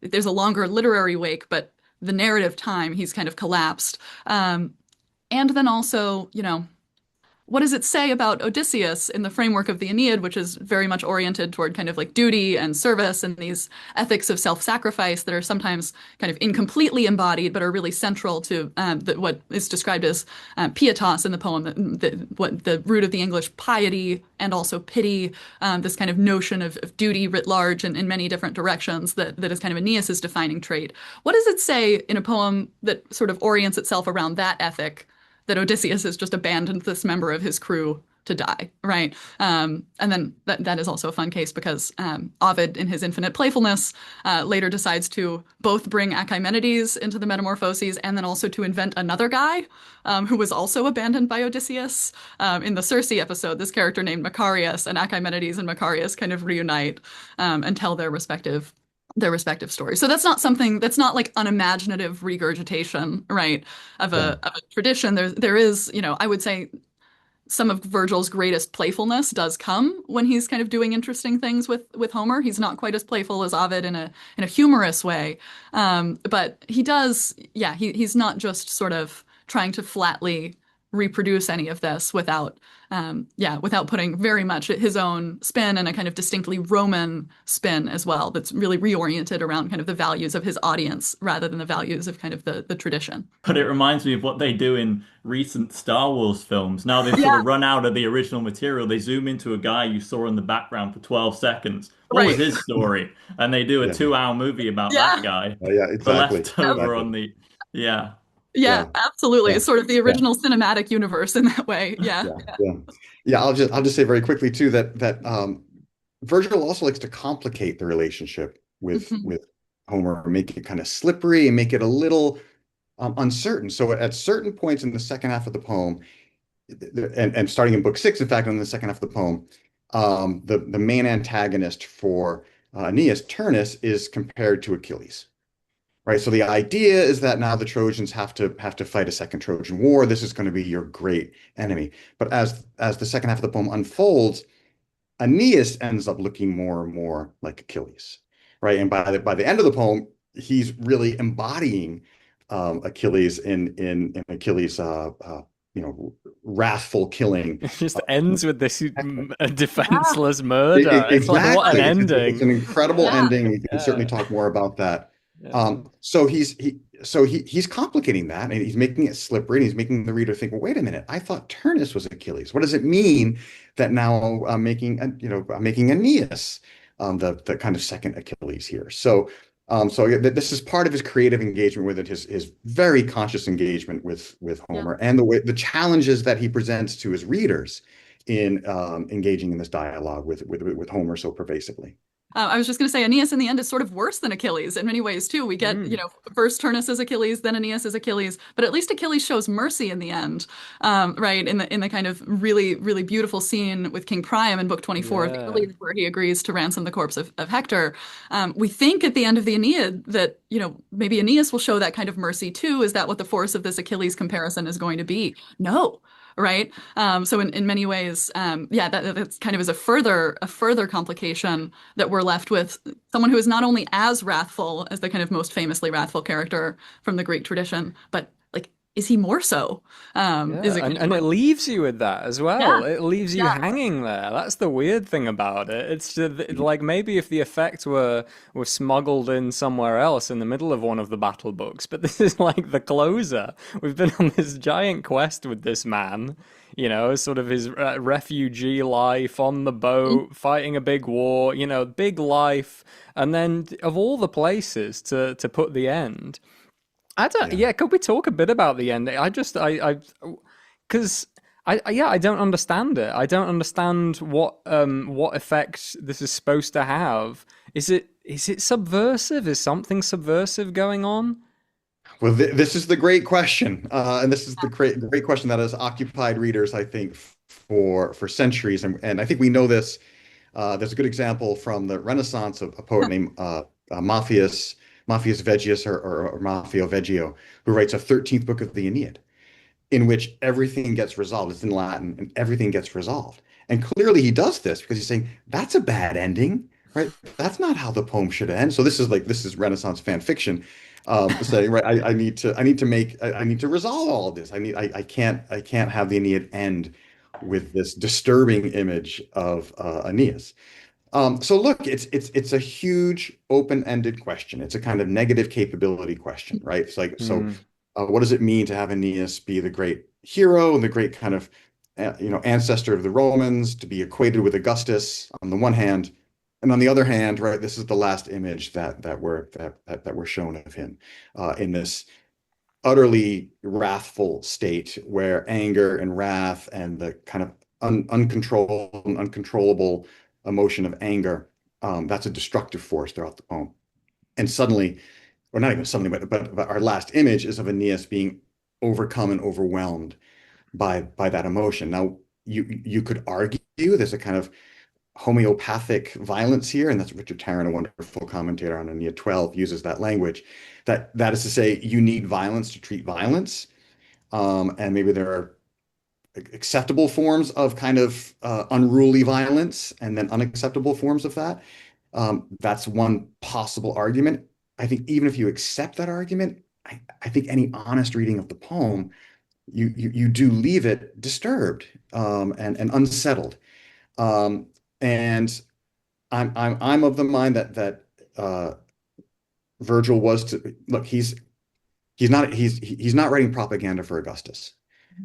there's a longer literary wake, but the narrative time, he's kind of collapsed. And then also, what does it say about Odysseus in the framework of the Aeneid, which is very much oriented toward kind of like duty and service and these ethics of self-sacrifice that are sometimes kind of incompletely embodied, but are really central to what is described as pietas in the poem, what the root of the English piety and also pity, this kind of notion of duty writ large and in many different directions that is kind of Aeneas's defining trait. What does it say in a poem that sort of orients itself around that ethic that Odysseus has just abandoned this member of his crew to die, right? And then that is also a fun case because Ovid, in his infinite playfulness, later decides to both bring Ecumenides into the Metamorphoses and then also to invent another guy who was also abandoned by Odysseus. In the Circe episode, this character named Macarius, and Ecumenides and Macarius kind of reunite and tell their respective stories. So that's not something that's not like unimaginative regurgitation, right, of a tradition. There is, I would say some of Virgil's greatest playfulness does come when he's kind of doing interesting things with Homer. He's not quite as playful as Ovid in a humorous way, but he does. Yeah, he's not just sort of trying to flatly reproduce any of this without putting very much his own spin and a kind of distinctly Roman spin as well. That's really reoriented around kind of the values of his audience rather than the values of kind of the tradition. But it reminds me of what they do in recent Star Wars films. Now they've sort of run out of the original material. They zoom into a guy you saw in the background for 12 seconds. What was his story? And they do a 2-hour movie about that guy. Yeah, exactly. The leftover on the, Yeah, absolutely. It's sort of the original cinematic universe in that way. Yeah. I'll just say very quickly too that Virgil also likes to complicate the relationship with Homer, make it kind of slippery and make it a little uncertain. So at certain points in the second half of the poem, and starting in book 6, in fact, in the second half of the poem, the main antagonist for Aeneas, Turnus, is compared to Achilles. Right, so the idea is that now the Trojans have to fight a second Trojan War. This is going to be your great enemy. But as the second half of the poem unfolds, Aeneas ends up looking more and more like Achilles, right? And by the end of the poem, he's really embodying Achilles in Achilles' wrathful killing. It just ends with this defenseless murder. Exactly. It's like, what an ending! It's an incredible ending. We can certainly talk more about that. So he's complicating that, and he's making it slippery, and he's making the reader think, well, wait a minute, I thought Turnus was Achilles. What does it mean that now I'm making Aeneas the kind of second Achilles here? So this is part of his creative engagement with it, his very conscious engagement with Homer, and the challenges that he presents to his readers in engaging in this dialogue with Homer so pervasively. I was just going to say Aeneas in the end is sort of worse than Achilles in many ways too. We get, first Turnus is Achilles, then Aeneas is Achilles, but at least Achilles shows mercy in the end, right? In the kind of really, really beautiful scene with King Priam in book 24 of the Iliad, where he agrees to ransom the corpse of Hector. We think at the end of the Aeneid that, maybe Aeneas will show that kind of mercy too. Is that what the force of this Achilles comparison is going to be? No. Right. So in many ways, that's kind of is a further complication that we're left with someone who is not only as wrathful as the kind of most famously wrathful character from the Greek tradition, but like, is he more so? And it leaves you with that as well. It leaves you hanging there. That's the weird thing about it. It's just, like, maybe if the effect were smuggled in somewhere else in the middle of one of the battle books, but this is like the closer. We've been on this giant quest with this man, sort of his refugee life on the boat, fighting a big war, big life, and then of all the places to put the end. Could we talk a bit about the ending? I don't understand it. I don't understand what effect this is supposed to have. Is it subversive? Is something subversive going on? Well, this is the great question, and this is the great question that has occupied readers, I think, for centuries. And I think we know this. There's a good example from the Renaissance of a poet named Matthias Vegius or Maffeo Veggio, who writes a 13th book of the Aeneid, in which everything gets resolved. It's in Latin, and everything gets resolved. And clearly he does this because he's saying, that's a bad ending, right? That's not how the poem should end. So this is Renaissance fan fiction, saying, right, I need to resolve all of this. I can't have the Aeneid end with this disturbing image of Aeneas. So look, it's a huge open-ended question. It's a kind of negative capability question, right? It's like, what does it mean to have Aeneas be the great hero and the great kind of, ancestor of the Romans, to be equated with Augustus on the one hand, and on the other hand, right, this is the last image that we're shown of him in this utterly wrathful state where anger and wrath and the kind of uncontrolled and uncontrollable emotion of anger, that's a destructive force throughout the poem. And suddenly, or not even suddenly, but our last image is of Aeneas being overcome and overwhelmed by that emotion. Now, you could argue there's a kind of homeopathic violence here, and that's Richard Tarrant, a wonderful commentator on Aeneid 12, uses that language. That is to say, you need violence to treat violence, and maybe there are acceptable forms of kind of unruly violence, and then unacceptable forms of that. That's one possible argument. I think even if you accept that argument, I think any honest reading of the poem, you do leave it disturbed and unsettled. And I'm of the mind that Virgil was to look. He's not writing propaganda for Augustus,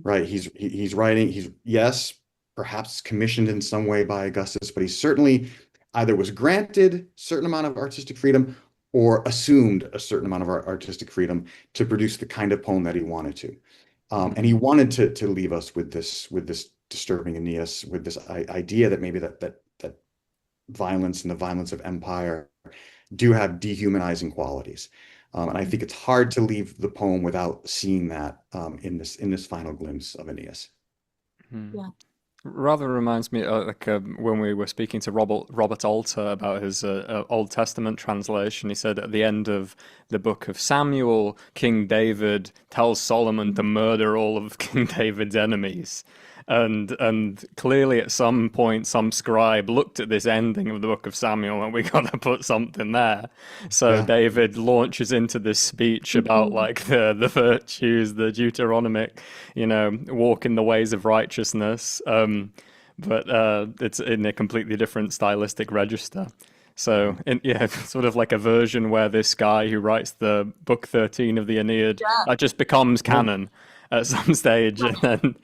right? He's writing. He's yes, perhaps commissioned in some way by Augustus, but he certainly either was granted a certain amount of artistic freedom or assumed a certain amount of artistic freedom to produce the kind of poem that he wanted to. And he wanted to leave us with this disturbing Aeneas, with this idea that maybe that violence and the violence of empire do have dehumanizing qualities. And I think it's hard to leave the poem without seeing that in this final glimpse of Aeneas. Yeah. Rather reminds me when we were speaking to Robert Alter about his Old Testament translation. He said at the end of the book of Samuel, King David tells Solomon to murder all of King David's enemies. And clearly at some point some scribe looked at this ending of the book of Samuel and we got to put something there. So yeah. David launches into this speech about like the virtues, the Deuteronomic, walk in the ways of righteousness. But it's in a completely different stylistic register. So, sort of like a version where this guy who writes the book 13 of the Aeneid just becomes canon at some stage. And then,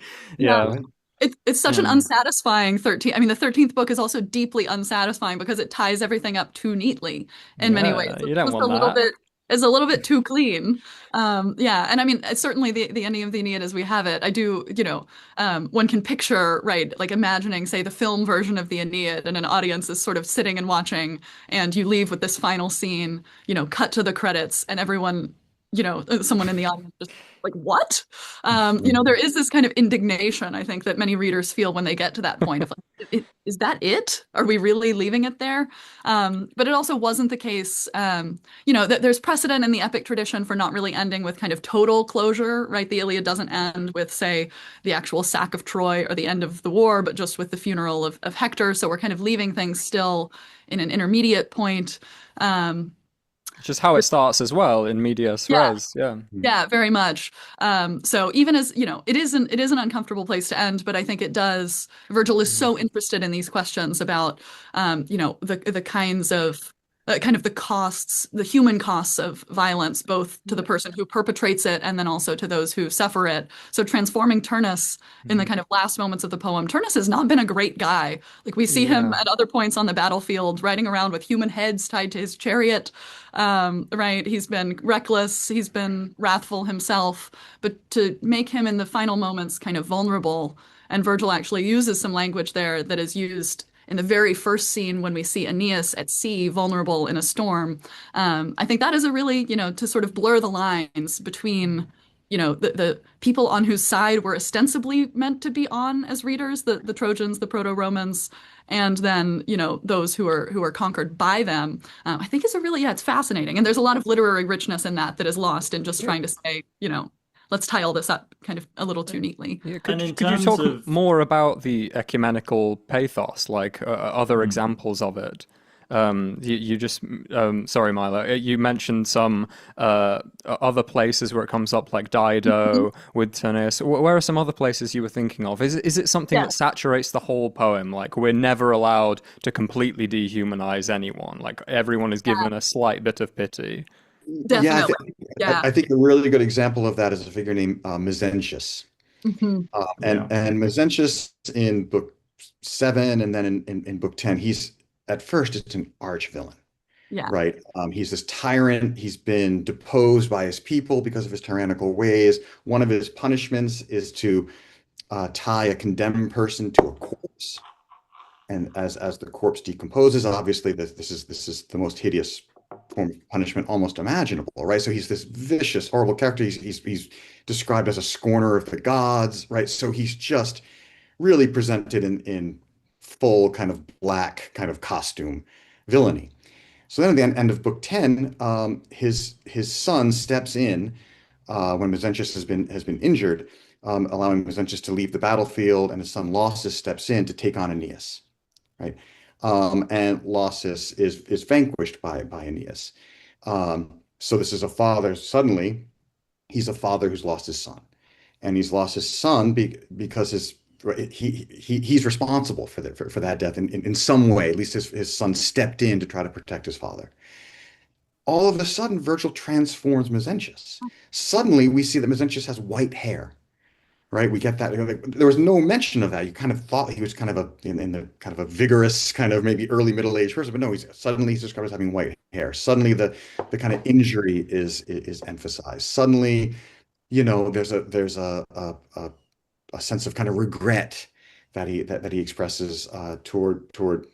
It's such an unsatisfying 13. I mean, the 13th book is also deeply unsatisfying because it ties everything up too neatly in many ways. You don't want that. It's a little bit too clean. And I mean, certainly the ending of the Aeneid as we have it, I do, one can picture, right, like imagining, say, the film version of the Aeneid and an audience is sort of sitting and watching, and you leave with this final scene, cut to the credits, and everyone, someone in the audience just like, what? There is this kind of indignation, I think, that many readers feel when they get to that point of like, is that it? Are we really leaving it there? But it also wasn't the case. There's precedent in the epic tradition for not really ending with kind of total closure, right? The Iliad doesn't end with, say, the actual sack of Troy or the end of the war, but just with the funeral of Hector. So we're kind of leaving things still in an intermediate point. Which is how it starts as well in medias res. Yeah, very much. So even as it is an uncomfortable place to end, but I think it does. Virgil is so interested in these questions about the kinds of kind of the costs, the human costs of violence, both to the person who perpetrates it and then also to those who suffer it. So transforming Turnus in the kind of last moments of the poem. Turnus has not been a great guy. Like we see him at other points on the battlefield riding around with human heads tied to his chariot. Right. He's been reckless. He's been wrathful himself. But to make him in the final moments kind of vulnerable, and Virgil actually uses some language there that is used in the very first scene when we see Aeneas at sea, vulnerable in a storm. I think that is a really, to sort of blur the lines between, the people on whose side we're ostensibly meant to be on as readers, the Trojans, the Proto-Romans, and then, those who are conquered by them. I think it's it's fascinating. And there's a lot of literary richness in that is lost in just trying to say, let's tie all this up kind of a little too neatly. Yeah, could you talk more about the ecumenical pathos, like other examples of it? You just, sorry, Milo, you mentioned some other places where it comes up, like Dido with Turnus. Where are some other places you were thinking of? Is it something that saturates the whole poem? Like we're never allowed to completely dehumanize anyone. Like everyone is given a slight bit of pity. Definitely. I think a really good example of that is a figure named Mezentius. And Mezentius in book 7 and then in book 10, he's at first just an arch villain, Yeah. right? He's this tyrant. He's been deposed by his people because of his tyrannical ways. One of his punishments is to tie a condemned person to a corpse. And as the corpse decomposes, obviously this is the most hideous form of punishment almost imaginable, right? So he's this vicious, horrible character. He's described as a scorner of the gods, right? So he's just really presented in full kind of black kind of costume villainy. So then at the end of book 10, his son steps in when Mezentius has been injured, allowing Mezentius to leave the battlefield, and his son Lausus steps in to take on Aeneas, right? And Lausus is vanquished by Aeneas. So this is a father. Suddenly, he's a father who's lost his son, and he's lost his son because he's responsible for that death in some way. At least his son stepped in to try to protect his father. All of a sudden, Virgil transforms Mezentius. Suddenly, we see that Mezentius has white hair, right? We get that. There was no mention of that. You kind of thought he was kind of in the kind of a vigorous, kind of maybe early middle-aged person, but no, he's described as having white hair. Suddenly, the kind of injury is emphasized. Suddenly, there's a sense of kind of regret that he expresses toward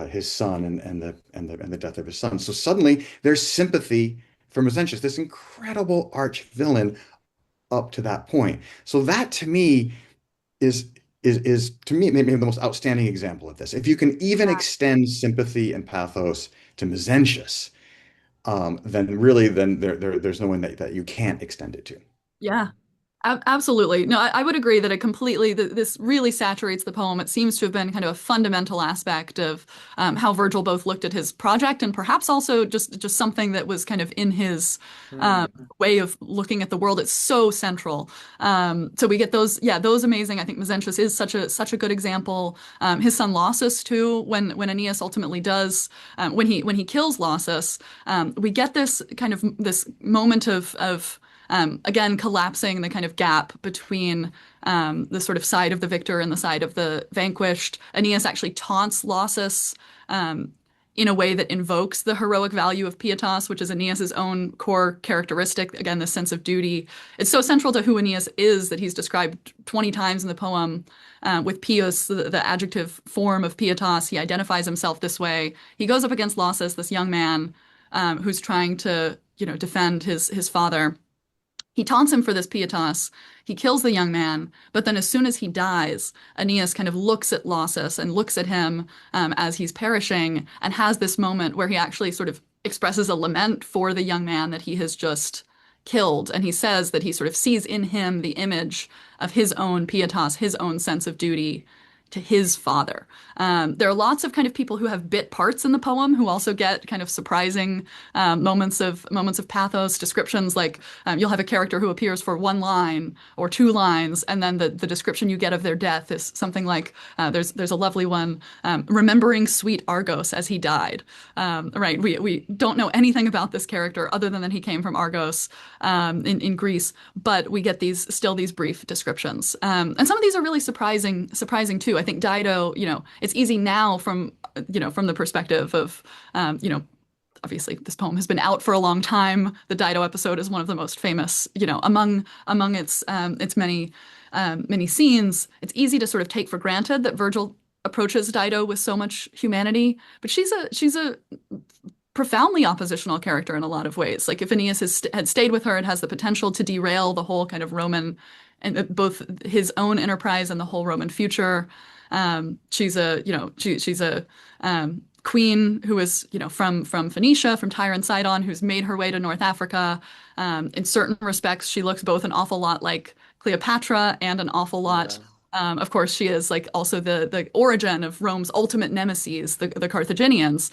his son and the death of his son. So suddenly there's sympathy for Mezentius, this incredible arch villain up to that point. So that to me is to me maybe the most outstanding example of this. If you can even extend sympathy and pathos to Mezentius, then really there's no one that you can't extend it to. Yeah. Absolutely. No, I would agree that this really saturates the poem. It seems to have been kind of a fundamental aspect of how Virgil both looked at his project and perhaps also just something that was kind of in his way of looking at the world. It's so central. So we get those amazing. I think Mezentius is such a good example. His son Lausus too, when Aeneas ultimately does, when he kills Lausus, we get this kind of this moment of again, collapsing the kind of gap between the sort of side of the victor and the side of the vanquished. Aeneas actually taunts Lausus in a way that invokes the heroic value of pietas, which is Aeneas's own core characteristic. Again, this sense of duty. It's so central to who Aeneas is that he's described 20 times in the poem with pious, the adjective form of pietas. He identifies himself this way. He goes up against Lausus, this young man who's trying to, defend his father. He taunts him for this pietas. He kills the young man, but then as soon as he dies, Aeneas kind of looks at Lausus and looks at him as he's perishing and has this moment where he actually sort of expresses a lament for the young man that he has just killed. And he says that he sort of sees in him the image of his own pietas, his own sense of duty to his father. There are lots of kind of people who have bit parts in the poem who also get kind of surprising moments of pathos, descriptions like you'll have a character who appears for one line or two lines, and then the description you get of their death is something like there's a lovely one, remembering sweet Argos as he died. Right, we don't know anything about this character other than that he came from Argos in Greece, but we get these brief descriptions, and some of these are really surprising too. I think Dido, it's easy now from the perspective of, obviously this poem has been out for a long time. The Dido episode is one of the most famous, among its many scenes. It's easy to sort of take for granted that Virgil approaches Dido with so much humanity, but she's a profoundly oppositional character in a lot of ways. Like if Aeneas had stayed with her, it has the potential to derail the whole kind of Roman and both his own enterprise and the whole Roman future. She's a queen who is, from Phoenicia, from Tyre and Sidon, who's made her way to North Africa. In certain respects, she looks both an awful lot like Cleopatra and an awful lot. Of course, she is like also the origin of Rome's ultimate nemesis, the Carthaginians.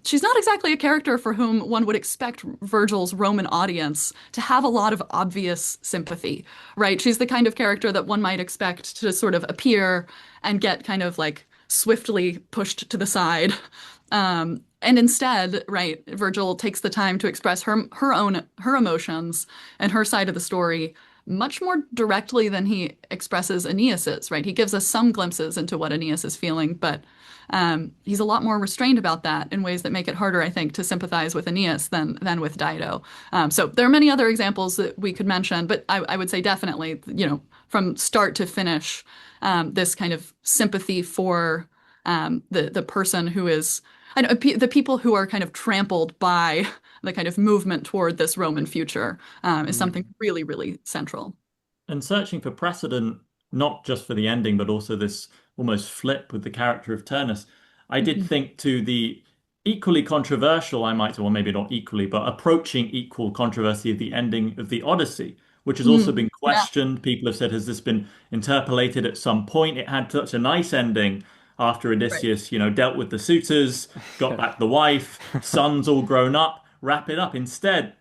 She's not exactly a character for whom one would expect Virgil's Roman audience to have a lot of obvious sympathy, right? She's the kind of character that one might expect to sort of appear and get kind of like swiftly pushed to the side. And instead, right, Virgil takes the time to express her emotions and her side of the story much more directly than he expresses Aeneas's, right? He gives us some glimpses into what Aeneas is feeling, but he's a lot more restrained about that in ways that make it harder, I think, to sympathize with Aeneas than with Dido. So there are many other examples that we could mention, but I would say definitely, from start to finish, this kind of sympathy for the person who is, the people who are kind of trampled by the kind of movement toward this Roman future is something really, really central. And searching for precedent, not just for the ending, but also this almost flip with the character of Turnus, I did Mhm. think to the equally controversial, I might say, well, maybe not equally, but approaching equal controversy of the ending of the Odyssey, which has also been Yeah, questioned. People have said, has this been interpolated at some point? It had such a nice ending after right. Odysseus, dealt with the suitors, got Yeah. back the wife, sons all grown up, wrap it up. Instead,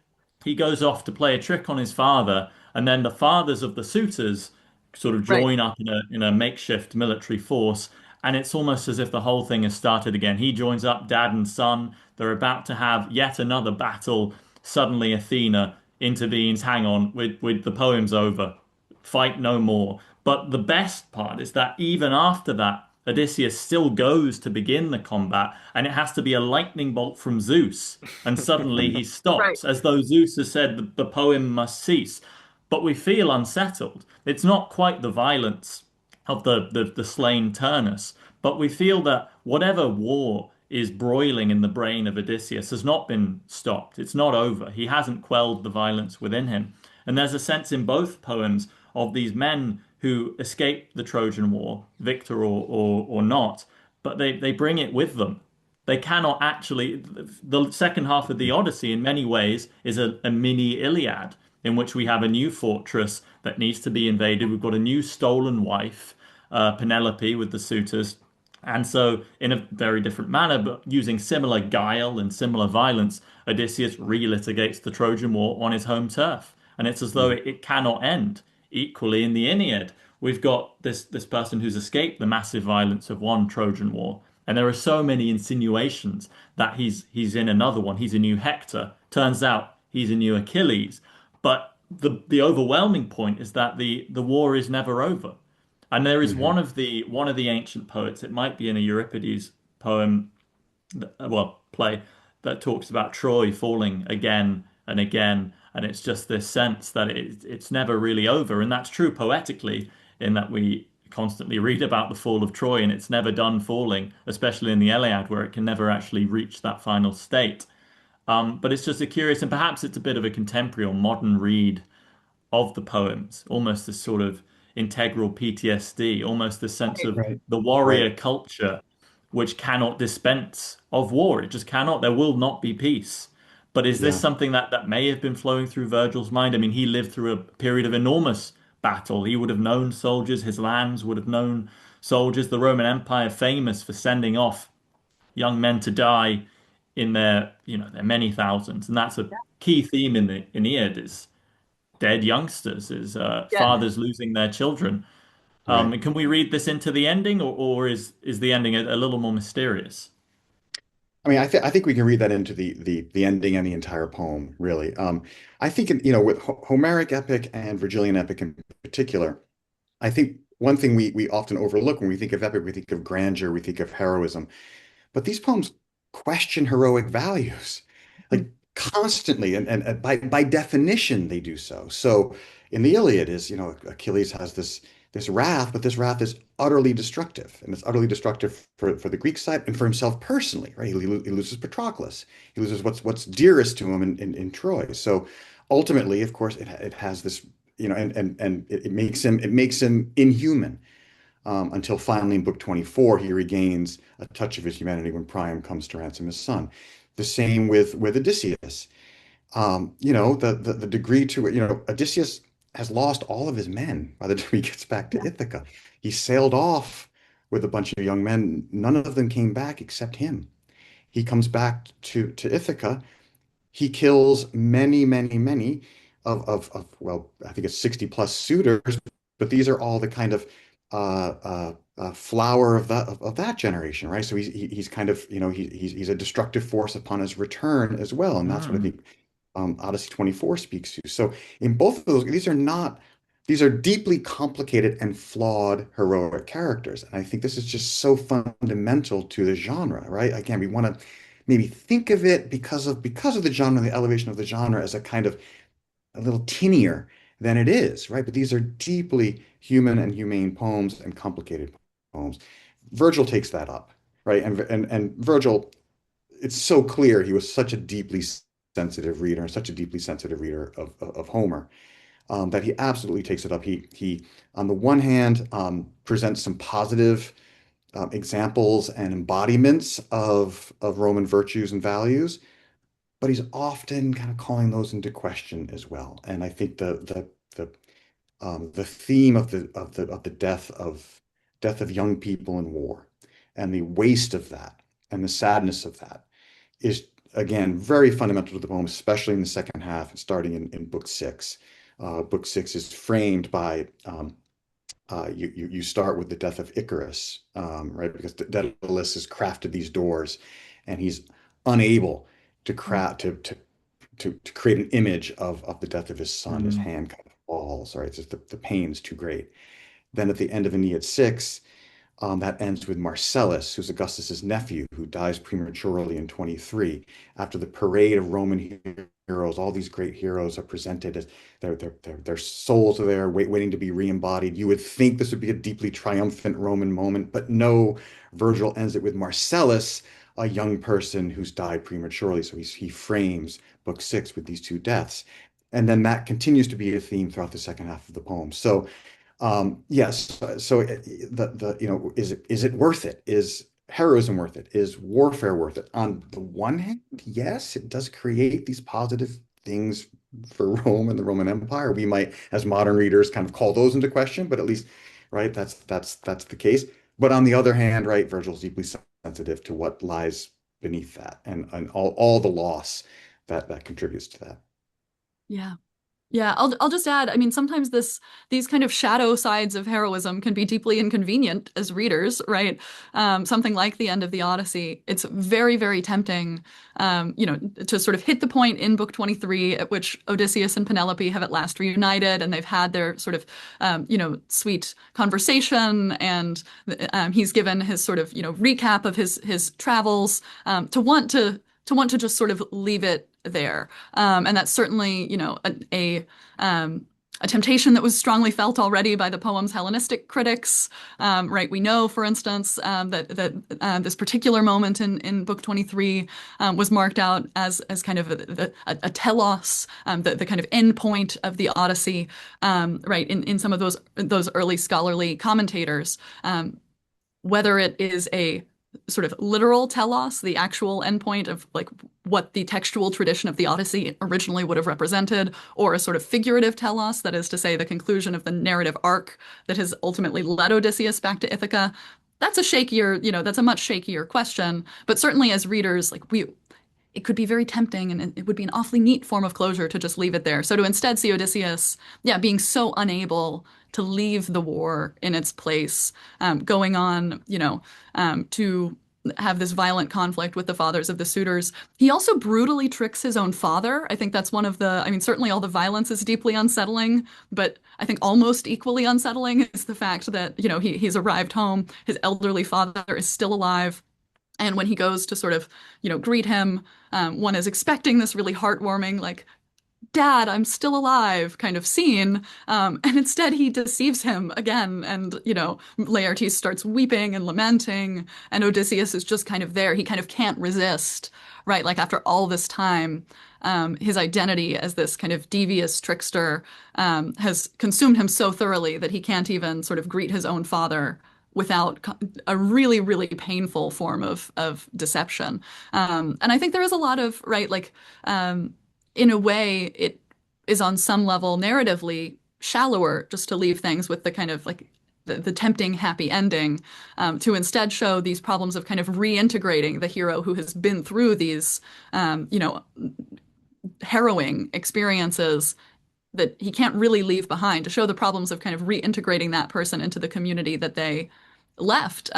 he goes off to play a trick on his father, and then the fathers of the suitors sort of Right. join up in a makeshift military force, and it's almost as if the whole thing has started again. He joins up, dad and son. They're about to have yet another battle. Suddenly, Athena intervenes. Hang on, with the poem's over. Fight no more. But the best part is that even after that, Odysseus still goes to begin the combat, and it has to be a lightning bolt from Zeus. And suddenly he Right. stops, as though Zeus has said the poem must cease. But we feel unsettled. It's not quite the violence of the slain Turnus, but we feel that whatever war is broiling in the brain of Odysseus has not been stopped. It's not over. He hasn't quelled the violence within him. And there's a sense in both poems of these men who escape the Trojan War, victor or not, but they bring it with them. They cannot actually. The second half of the Odyssey, in many ways, is a mini Iliad in which we have a new fortress that needs to be invaded. We've got a new stolen wife, Penelope, with the suitors. And so, in a very different manner, but using similar guile and similar violence, Odysseus relitigates the Trojan War on his home turf. And it's as though it cannot end. Equally, in the Aeneid, we've got this person who's escaped the massive violence of one Trojan War. And there are so many insinuations that he's in another one. He's a new Hector. Turns out he's a new Achilles. But the overwhelming point is that the war is never over. And there is Hmm. one of the ancient poets, it might be in a Euripides poem, well, play, that talks about Troy falling again and again, and it's just this sense that it's never really over, and that's true poetically, in that we constantly read about the fall of Troy, and it's never done falling, especially in the Iliad, where it can never actually reach that final state. But it's just a curious, and perhaps it's a bit of a contemporary or modern read of the poems, almost this sort of integral PTSD, almost this sense Right. of Right. the Right. warrior culture, which cannot dispense of war. It just cannot. There will not be peace. But is this Yeah. something that may have been flowing through Virgil's mind? I mean, he lived through a period of enormous battle. He would have known soldiers, his lands would have known soldiers. The Roman Empire, famous for sending off young men to die in their many thousands. And that's a key theme in the Aeneid is dead youngsters, is Yeah. fathers losing their children. Right. Can we read this into the ending, or is the ending a little more mysterious? I mean, I think we can read that into the ending and the entire poem, really. I think, with Homeric epic and Virgilian epic in particular, I think one thing we often overlook when we think of epic, we think of grandeur, we think of heroism. But these poems question heroic values, like constantly, and by definition they do so. So in the Iliad is, Achilles has this wrath, but this wrath is utterly destructive, and it's utterly destructive for the Greek side and for himself personally, right? He loses Patroclus, he loses what's dearest to him in Troy. So ultimately, of course, it has this, and it makes him inhuman until finally in book 24 he regains a touch of his humanity when Priam comes to ransom his son. The same with Odysseus. The degree to it, Odysseus has lost all of his men by the time he gets back to Ithaca. He sailed off with a bunch of young men. None of them came back except him. He comes back to Ithaca. He kills many, many, many well, I think it's 60 plus suitors, but these are all the kind of flower of that generation, right? So he's kind of, he's a destructive force upon his return as well, and that's what I Hmm. think Odyssey 24 speaks to. So in both of those, these are not these are deeply complicated and flawed heroic characters. And I think this is just so fundamental to the genre, right? Again, we want to maybe think of it because of the genre, the elevation of the genre as a kind of a little tinier than it is, right? But these are deeply human and humane poems and complicated poems. Virgil takes that up, right? And Virgil, it's so clear he was such a deeply sensitive reader and such a deeply sensitive reader of Homer, that he absolutely takes it up. He on the one hand, presents some positive examples and embodiments of Roman virtues and values, but he's often kind of calling those into question as well. And I think the theme of the death of young people in war and the waste of that and the sadness of that is again very fundamental to the poem, especially in the second half, starting in book six. Book six is framed by you start with the death of Icarus, right? Because Daedalus has crafted these doors, and he's unable to craft to create an image of the death of his son. His hand kind of falls, right? It's just the pain's too great. Then at the end of Aeneid 6, that ends with Marcellus, who's Augustus's nephew, who dies prematurely in 23. After the parade of Roman heroes, all these great heroes are presented as their souls are there waiting to be re-embodied. You would think this would be a deeply triumphant Roman moment, but no, Virgil ends it with Marcellus, a young person who's died prematurely. So he frames book six with these two deaths. And then that continues to be a theme throughout the second half of the poem. So yes. So is it worth it? Is heroism worth it? Is warfare worth it? On the one hand, yes, it does create these positive things for Rome and the Roman Empire. We might, as modern readers, kind of call those into question, but at least, right, that's the case. But on the other hand, right, Virgil's deeply sensitive to what lies beneath that and all the loss that contributes to that. Yeah. Yeah, I'll just add, I mean, sometimes these kind of shadow sides of heroism can be deeply inconvenient as readers, right? Something like the end of the Odyssey. It's very, very tempting, to sort of hit the point in book 23 at which Odysseus and Penelope have at last reunited and they've had their sort of, sweet conversation, and he's given his sort of, recap of his travels, to want to just sort of leave it there. And that's certainly, a temptation that was strongly felt already by the poem's Hellenistic critics. Right? We know, for instance, that this particular moment in Book 23 was marked out as kind of a telos, the kind of end point of the Odyssey. Right? In some of those early scholarly commentators, whether it is a sort of literal telos, the actual endpoint of like what the textual tradition of the Odyssey originally would have represented, or a sort of figurative telos, that is to say, the conclusion of the narrative arc that has ultimately led Odysseus back to Ithaca. That's a much shakier question. But certainly as readers, it could be very tempting, and it would be an awfully neat form of closure to just leave it there. So to instead see Odysseus, being so unable to leave the war in its place, going on, to have this violent conflict with the fathers of the suitors. He also brutally tricks his own father. I think that's certainly all the violence is deeply unsettling, but I think almost equally unsettling is the fact that, he's arrived home, his elderly father is still alive. And when he goes to sort of, greet him, one is expecting this really heartwarming, like, Dad, I'm still alive kind of scene. And instead he deceives him again. And, Laertes starts weeping and lamenting, and Odysseus is just kind of there. He kind of can't resist, right? Like after all this time, his identity as this kind of devious trickster has consumed him so thoroughly that he can't even sort of greet his own father without a really, really painful form of deception. And I think there is a lot of, right, like, in a way, it is on some level narratively shallower just to leave things with the kind of like the tempting happy ending, to instead show these problems of kind of reintegrating the hero who has been through these, harrowing experiences that he can't really leave behind, to show the problems of kind of reintegrating that person into the community that they left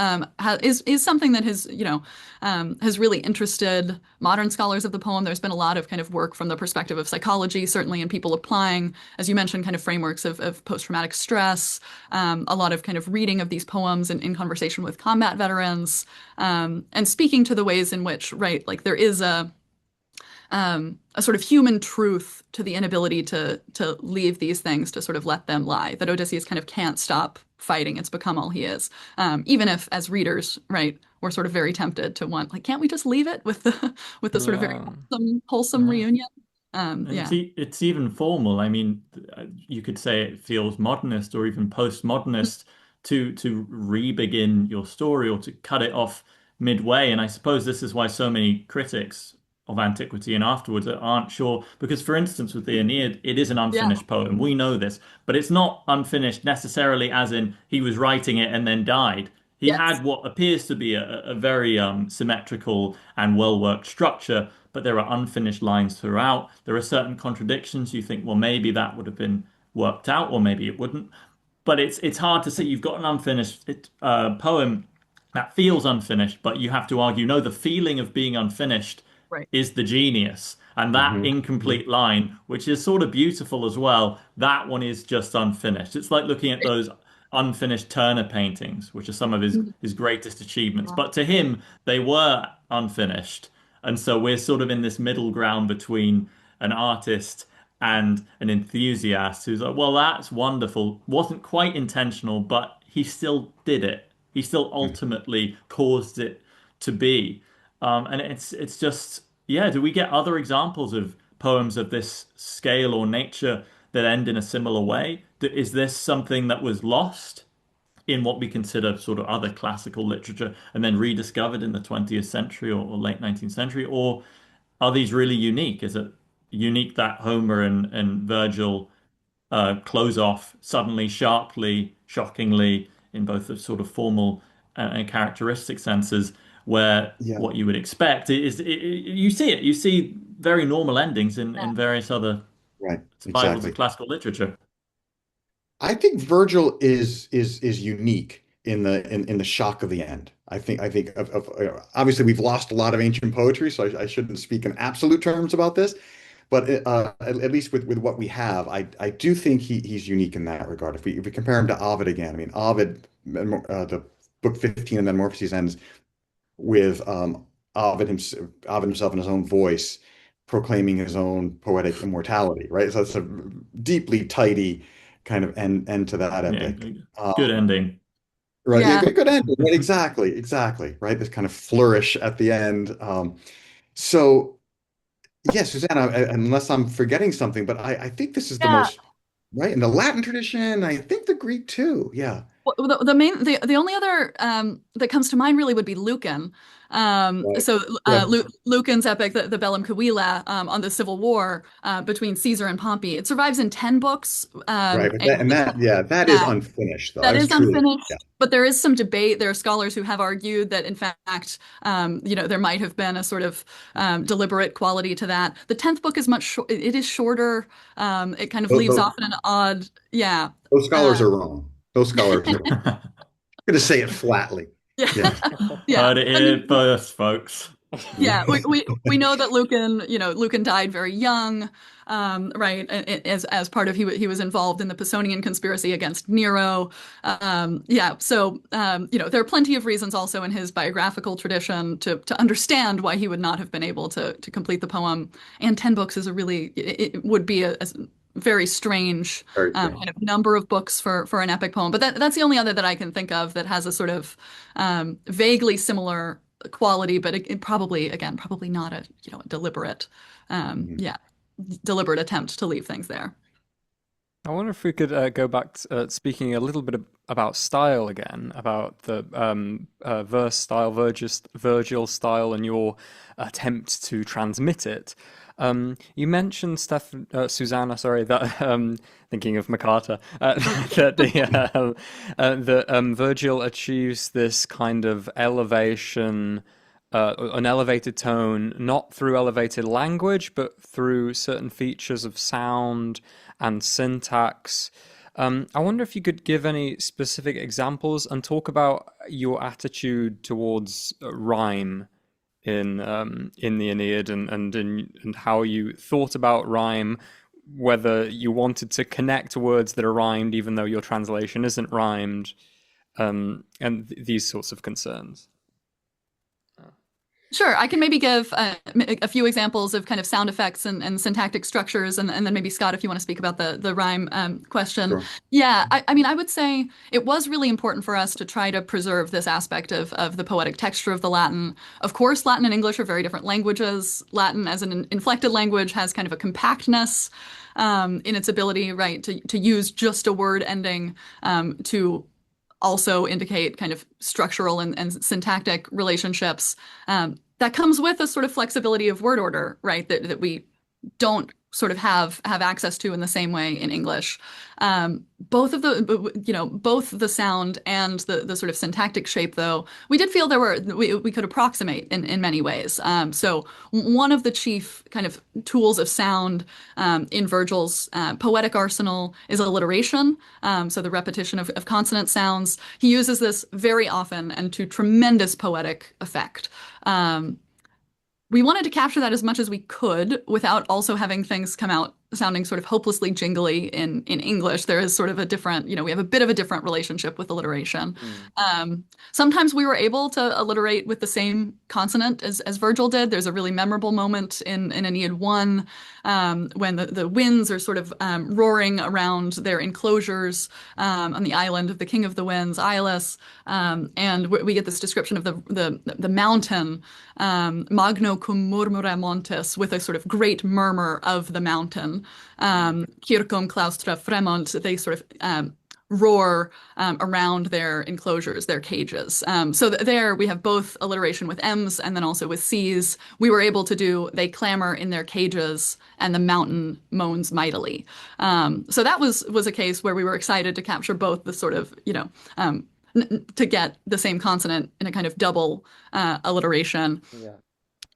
is something that has really interested modern scholars of the poem. There's been a lot of kind of work from the perspective of psychology, certainly, and people applying, as you mentioned, kind of frameworks of post-traumatic stress, a lot of kind of reading of these poems in conversation with combat veterans, and speaking to the ways in which, right, like there is a sort of human truth to the inability to leave these things, to sort of let them lie. That Odysseus kind of can't stop fighting. It's become all he is. Even if, as readers, right, we're sort of very tempted to want, like, can't we just leave it with the sort of very wholesome reunion? It's even formal. I mean, you could say it feels modernist or even postmodernist to re-begin your story or to cut it off midway. And I suppose this is why so many critics of antiquity and afterwards aren't sure, because for instance with the Aeneid, it is an unfinished poem, we know this, but it's not unfinished necessarily as in he was writing it and then died. He had what appears to be a very symmetrical and well-worked structure, but there are unfinished lines throughout. There are certain contradictions. You think, well, maybe that would have been worked out or maybe it wouldn't, but it's hard to say. You've got an unfinished poem that feels unfinished, but you have to argue, no, the feeling of being unfinished Right. is the genius. And that incomplete line, which is sort of beautiful as well, that one is just unfinished. It's like looking at those unfinished Turner paintings, which are some of his greatest achievements. But to him, they were unfinished. And so we're sort of in this middle ground between an artist and an enthusiast who's like, well, that's wonderful. Wasn't quite intentional, but he still did it. He still ultimately caused it to be. And it's just, yeah, do we get other examples of poems of this scale or nature that end in a similar way? Is this something that was lost in what we consider sort of other classical literature and then rediscovered in the 20th century or late 19th century? Or are these really unique? Is it unique that Homer and Virgil close off suddenly, sharply, shockingly, in both the sort of formal and characteristic senses, where Yeah. what you would expect is you see it. You see very normal endings in various other Right. survivals Exactly. of classical literature. I think Virgil is unique in the shock of the end. I think obviously we've lost a lot of ancient poetry, so I shouldn't speak in absolute terms about this. But at least with what we have, I do think he's unique in that regard. If we compare him to Ovid again, I mean Ovid, the book 15 of Metamorphoses ends with Ovid himself in his own voice proclaiming his own poetic immortality, right? So it's a deeply tidy kind of end to that Yeah, epic. good ending. Right, yeah, Yeah. good ending. Right, exactly, right? This kind of flourish at the end. So yes, Susanna, unless I'm forgetting something, but I think this is the Yeah. most right in the Latin tradition. I think the Greek too. Yeah. Well, the only other that comes to mind really would be Lucan. Right. So Yeah. Lucan's epic, the Bellum Cavilla, on the Civil War between Caesar and Pompey. It survives in 10 books. Right. But that, and that, yeah, that is Yeah, unfinished though. I that was is truly, yeah. unfinished, but there is some debate. There are scholars who have argued that, in fact, there might have been a sort of deliberate quality to that. The 10th book is it is shorter. It kind of leaves Those, off in an odd, yeah. those Uh, scholars are wrong. Those scholars are wrong. I'm going to say it flatly. yeah, Yes. yeah. Heard it I here mean, first, folks. yeah, we know that Lucan died very young, right? As part of he was involved in the Pisonian conspiracy against Nero. Yeah, so there are plenty of reasons also in his biographical tradition to understand why he would not have been able to complete the poem. And 10 books is it would be a very strange Very strange. kind of number of books for an epic poem. But that's the only other that I can think of that has a sort of vaguely similar quality, but it probably not a deliberate, Mhm. yeah, deliberate attempt to leave things there. I wonder if we could go back to speaking a little bit about style again, about the verse style, Virgil style, and your attempt to transmit it. You mentioned Susanna, sorry, that thinking of MacArthur, that Virgil achieves this kind of elevation, an elevated tone, not through elevated language, but through certain features of sound and syntax. I wonder if you could give any specific examples and talk about your attitude towards rhyme in the Aeneid, and how you thought about rhyme, whether you wanted to connect words that are rhymed even though your translation isn't rhymed, and these sorts of concerns. Sure, I can maybe give a few examples of kind of sound effects and syntactic structures, and then maybe Scott, if you want to speak about the rhyme question. Sure. Yeah, I mean, I would say it was really important for us to try to preserve this aspect of the poetic texture of the Latin. Of course, Latin and English are very different languages. Latin, as an inflected language, has kind of a compactness in its ability, right, to use just a word ending to also indicate kind of structural and syntactic relationships. That comes with a sort of flexibility of word order, right? That we don't sort of have access to in the same way in English. Both the sound and the sort of syntactic shape, though, we did feel we could approximate in many ways. So one of the chief kind of tools of sound in Virgil's poetic arsenal is alliteration. So the repetition of consonant sounds. He uses this very often and to tremendous poetic effect. We wanted to capture that as much as we could without also having things come out sounding sort of hopelessly jingly in English. There is sort of a different, we have a bit of a different relationship with alliteration. Sometimes we were able to alliterate with the same consonant as Virgil did. There's a really memorable moment in Aeneid 1 when the winds are sort of roaring around their enclosures on the island of the King of the Winds, Iolus, and we get this description of the mountain, magno cum murmura montes, with a sort of great murmur of the mountain. Circum claustra fremont, they sort of roar around their enclosures, their cages. So there we have both alliteration with M's and then also with C's. We were able to do, they clamor in their cages and the mountain moans mightily. So that was a case where we were excited to capture both the sort of, to get the same consonant in a kind of double alliteration. Yeah.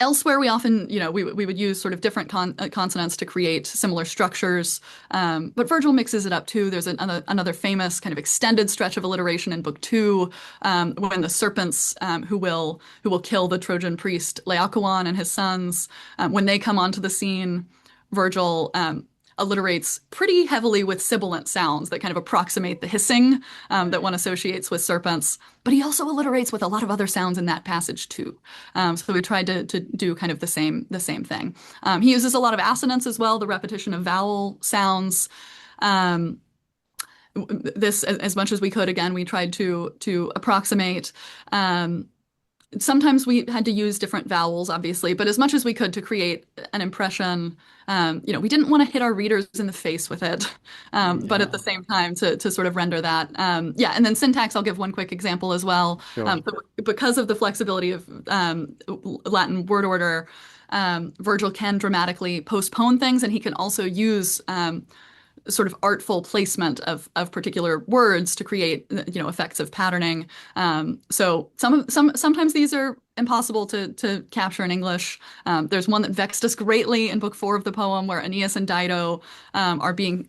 Elsewhere, we often, we would use sort of different consonants to create similar structures, but Virgil mixes it up too. There's another famous kind of extended stretch of alliteration in Book 2, when the serpents who will kill the Trojan priest Laocoon and his sons, when they come onto the scene, Virgil alliterates pretty heavily with sibilant sounds that kind of approximate the hissing that one associates with serpents. But he also alliterates with a lot of other sounds in that passage too. So we tried to do kind of the same thing. He uses a lot of assonance as well, the repetition of vowel sounds. This, as much as we could, again, we tried to approximate. Sometimes we had to use different vowels, obviously, but as much as we could to create an impression, we didn't want to hit our readers in the face with it, but at the same time to sort of render that. And then syntax, I'll give one quick example as well. Sure. Because of the flexibility of Latin word order, Virgil can dramatically postpone things, and he can also use sort of artful placement of particular words to create, effects of patterning. So sometimes these are impossible to capture in English. There's one that vexed us greatly in Book 4 of the poem, where Aeneas and Dido are being,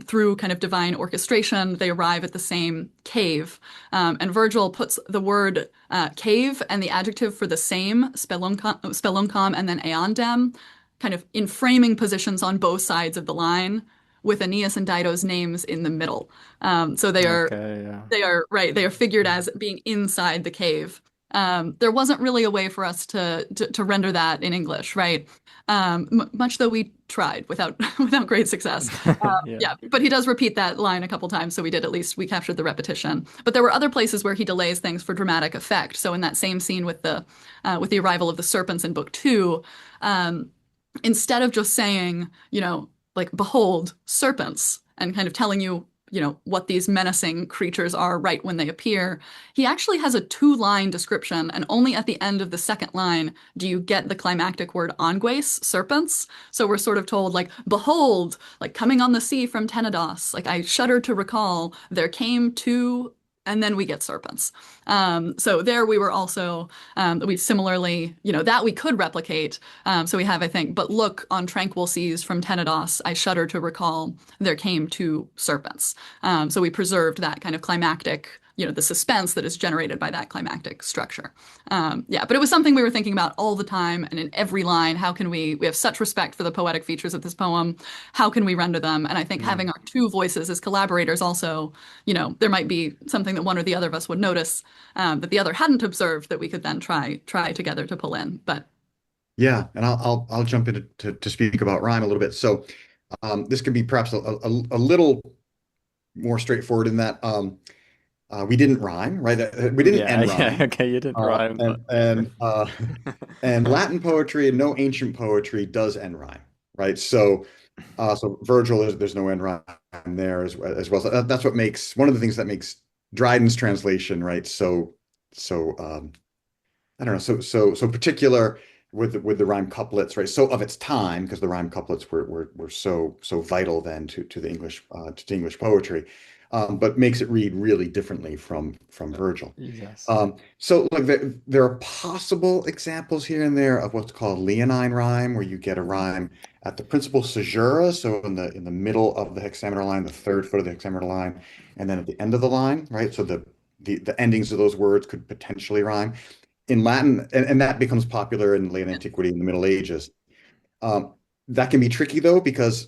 through kind of divine orchestration, they arrive at the same cave. And Virgil puts the word cave and the adjective for the same, speluncam, and then eandem, kind of in framing positions on both sides of the line, with Aeneas and Dido's names in the middle. So they are right. They are figured as being inside the cave. There wasn't really a way for us to render that in English, right? Much though we tried without great success. But he does repeat that line a couple times, so we captured the repetition. But there were other places where he delays things for dramatic effect. So in that same scene with the arrival of the serpents in Book 2, instead of just saying, like, behold, serpents, and kind of telling you, what these menacing creatures are right when they appear, he actually has a 2-line description, and only at the end of the second line do you get the climactic word angues, serpents. So we're sort of told, like, behold, like, coming on the sea from Tenedos, like, I shudder to recall, there came 2 and then we get serpents. So there we were also, we similarly, that we could replicate. So we have, I think, but look on tranquil seas from Tenedos, I shudder to recall there came two serpents. So we preserved that kind of climactic, the suspense that is generated by that climactic structure. But it was something we were thinking about all the time and in every line. How can we have such respect for the poetic features of this poem? How can we render them? And I think having our two voices as collaborators also, there might be something that one or the other of us would notice that the other hadn't observed that we could then try together to pull in. But Yeah, and I'll jump in to speak about rhyme a little bit. So this can be perhaps a little more straightforward in that we didn't rhyme, right? We didn't Yeah, end yeah, rhyme. okay, you didn't rhyme, And but and Latin poetry and no ancient poetry does end rhyme, right? So Virgil there's no end rhyme there as well. So that's what makes one of the things that makes Dryden's translation, right? So I don't know, so particular with the rhyme couplets, right? So of its time, because the rhyme couplets were so vital then to the English poetry, but makes it read really differently from Virgil. yes. So like there are possible examples here and there of what's called leonine rhyme, where you get a rhyme at the principal caesura, so in the middle of the hexameter line, the third foot of the hexameter line, and then at the end of the line, right? So the endings of those words could potentially rhyme in Latin, and that becomes popular in late antiquity in the Middle Ages. That can be tricky though, because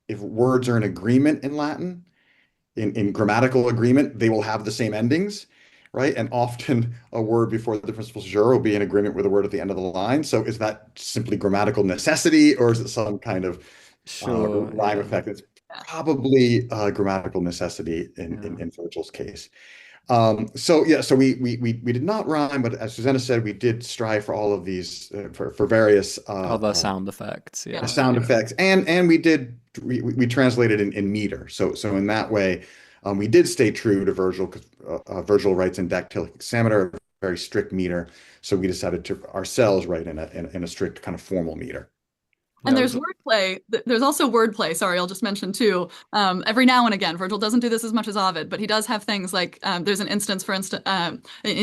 if words are in agreement in Latin, in grammatical agreement, they will have the same endings, right? And often a word before the principal juror will be in agreement with a word at the end of the line. So is that simply grammatical necessity, or is it some kind of Sure, rhyme yeah. effect? It's probably grammatical necessity Yeah. in Virgil's case. So we did not rhyme, but as Susanna said, we did strive for all of these for various Other sound effects, yeah. yeah. sound effects, and we translated in meter. So in that way, we did stay true to Virgil, because Virgil writes in dactylic hexameter, a very strict meter. So we decided to ourselves write in a strict kind of formal meter. And Yeah, there's wordplay. There's also wordplay. Sorry, I'll just mention too. Every now and again, Virgil doesn't do this as much as Ovid, but he does have things like there's an instance, for instance,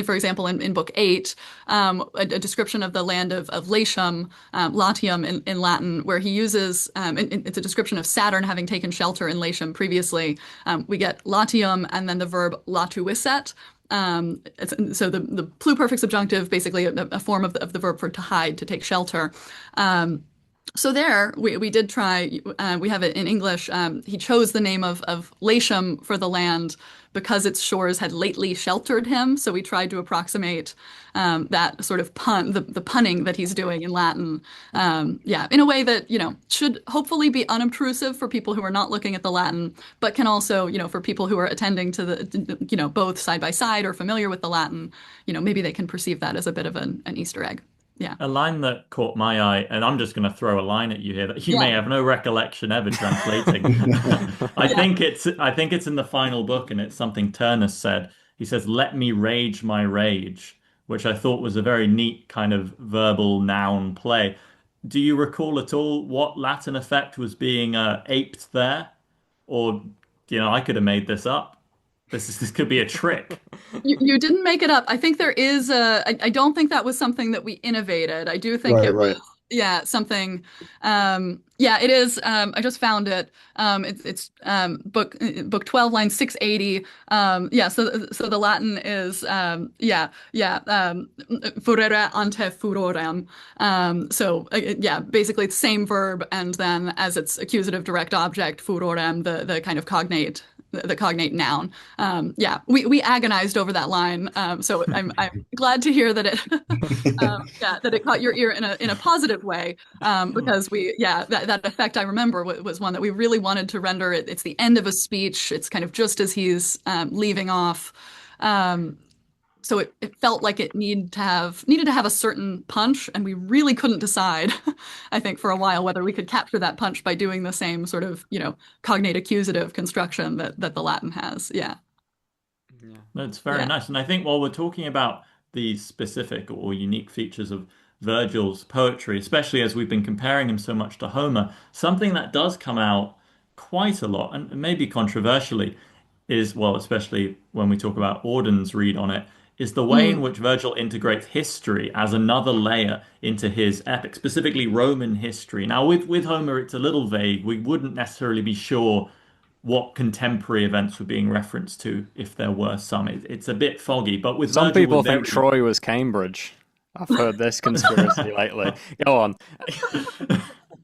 for example, in Book 8, a description of the land of Latium, Latium in Latin, where he uses it's a description of Saturn having taken shelter in Latium previously. We get Latium and then the verb latuisset. So the pluperfect subjunctive, basically a form of the verb for to hide, to take shelter. So there, we did try. We have it in English. He chose the name of Latium for the land because its shores had lately sheltered him. So we tried to approximate that sort of pun, the punning that he's doing in Latin. In a way that should hopefully be unobtrusive for people who are not looking at the Latin, but can also for people who are attending to the both side by side or familiar with the Latin. Maybe they can perceive that as a bit of an Easter egg. Yeah. A line that caught my eye, and I'm just going to throw a line at you here that you may Yeah. have no recollection ever translating. I think it's in the final book, and it's something Turnus said. He says, "Let me rage my rage," which I thought was a very neat kind of verbal noun play. Do you recall at all what Latin effect was being aped there? Or, I could have made this up. This could be a trick. You didn't make it up. I think there is I don't think that was something that we innovated. I do think Right, it was, right. something. It is. I just found it. It's book 12, line 680. So the Latin is furere ante furorem. Basically it's same verb, and then as its accusative direct object, furorem, the kind of cognate. The cognate noun. We agonized over that line. So I'm glad to hear that it that it caught your ear in a positive way. Because that effect I remember was one that we really wanted to render. It's the end of a speech. It's kind of just as he's leaving off. So it felt like it needed to have a certain punch, and we really couldn't decide, I think, for a while whether we could capture that punch by doing the same sort of, cognate accusative construction that the Latin has. Yeah. Yeah. That's very Yeah. nice. And I think while we're talking about the specific or unique features of Virgil's poetry, especially as we've been comparing him so much to Homer, something that does come out quite a lot, and maybe controversially, is, well, especially when we talk about Auden's read on it, is the way in Mm, which Virgil integrates history as another layer into his epic, specifically Roman history. Now, with Homer, it's a little vague. We wouldn't necessarily be sure what contemporary events were being referenced to if there were some. It's a bit foggy, but with Some Virgil, we're people think very Troy was Cambridge. I've heard this conspiracy lately. Go on.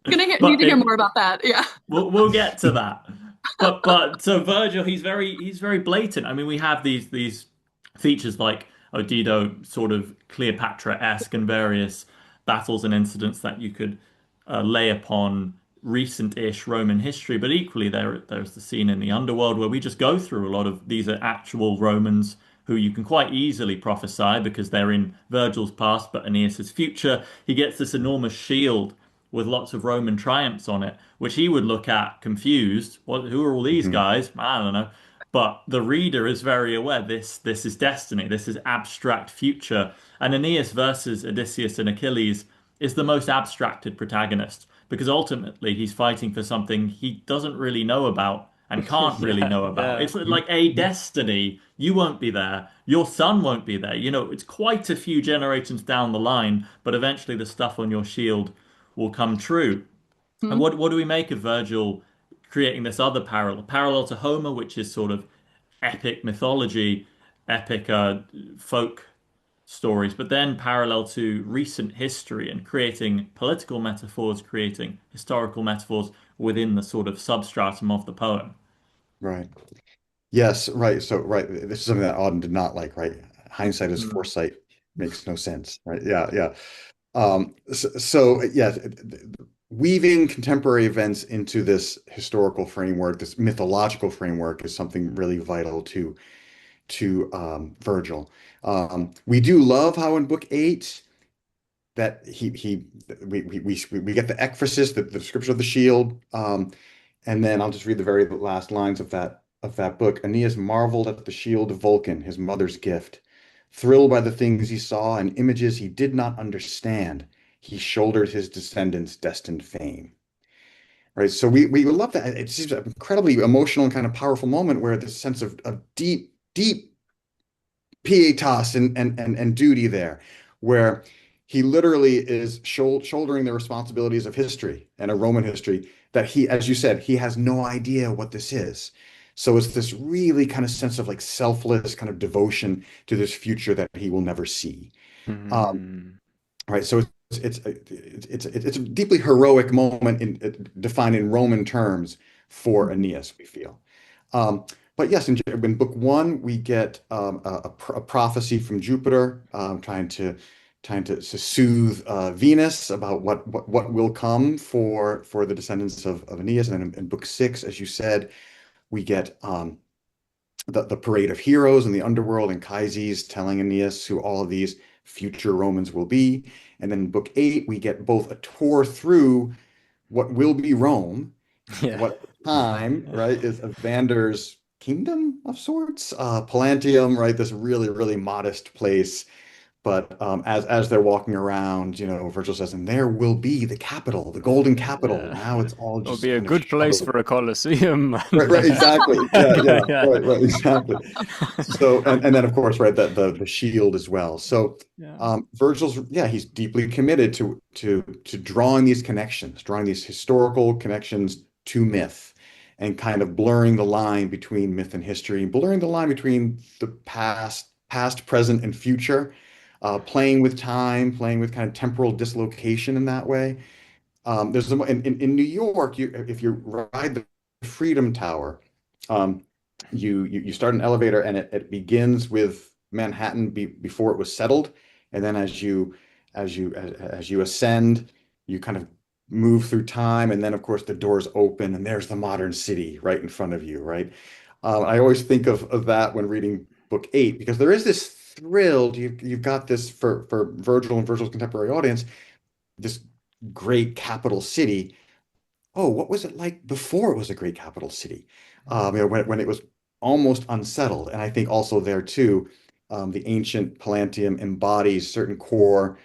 need but to hear more about that. Yeah. we'll get to that. But so Virgil, he's very blatant. I mean, we have these features like Odido, sort of Cleopatra-esque, and various battles and incidents that you could lay upon recent-ish Roman history. But equally, there's the scene in the underworld where we just go through a lot of these are actual Romans who you can quite easily prophesy because they're in Virgil's past, but Aeneas's future. He gets this enormous shield with lots of Roman triumphs on it, which he would look at confused. Who are all these Mhm. guys? I don't know. But the reader is very aware this is destiny. This is abstract future. And Aeneas versus Odysseus and Achilles is the most abstracted protagonist because ultimately he's fighting for something he doesn't really know about and can't really Yeah, know about. yeah. It's like a destiny. You won't be there. Your son won't be there. You know, it's quite a few generations down the line, but eventually the stuff on your shield will come true. And Hmm. what do we make of Virgil creating this other parallel to Homer, which is sort of epic mythology, epic folk stories, but then parallel to recent history and creating political metaphors, creating historical metaphors within the sort of substratum of the poem. Right. Yes, right. So, right. This is something that Auden did not like, right? Hindsight is Mm. foresight makes no sense, right? Yeah, yeah. So yes, weaving contemporary events into this historical framework, this mythological framework, is something really vital to Virgil. We do love how in Book 8 that we get the ekphrasis, the description of the shield, and then I'll just read the very last lines of that book. Aeneas marveled at the shield of Vulcan, his mother's gift. Thrilled by the things he saw and images he did not understand, he shouldered his descendants' destined fame. Right. So we love that. It's just an incredibly emotional and kind of powerful moment where this sense of deep, deep pietas and duty there, where he literally is shouldering the responsibilities of history and a Roman history that he, as you said, he has no idea what this is. So it's this really kind of sense of like selfless kind of devotion to this future that he will never see. Um, Hmm. right. So it's a deeply heroic moment defined in Roman terms for Aeneas, we feel. Um, but yes, in book one, we get a prophecy from Jupiter, trying to soothe Venus about what will come for the descendants of Aeneas. And then in book six, as you said, we get the parade of heroes in the underworld and Anchises telling Aeneas who all of these future Romans will be. And then in book eight, we get both a tour through what will be Rome, Yeah. what at the time, right, is Evander's kingdom of sorts, Palantium, right, this really, really modest place. But as they're walking around, Virgil says, and there will be the capital, the golden capital. Yeah. Now it's all It would just be a kind of good place shadow. for a coliseum. Right, right, exactly. Yeah, yeah, Yeah. right, right, exactly. So, and then of course, right, that the shield as well. So, Yeah. Virgil's, yeah, he's deeply committed to drawing these connections, drawing these historical connections to myth, and kind of blurring the line between myth and history, blurring the line between the past, present, and future, playing with time, playing with kind of temporal dislocation in that way. In New York, if you ride the Freedom Tower, um, you start an elevator and it begins with Manhattan before it was settled, and then as you ascend, you kind of move through time, and then of course the doors open and there's the modern city right in front of you, right? I always think of that when reading book eight because there is this thrill. You've got this for Virgil and Virgil's contemporary audience, this great capital city. Oh, what was it like before it was a great capital city? When it was almost unsettled. And I think also there too, the ancient Palantium embodies certain core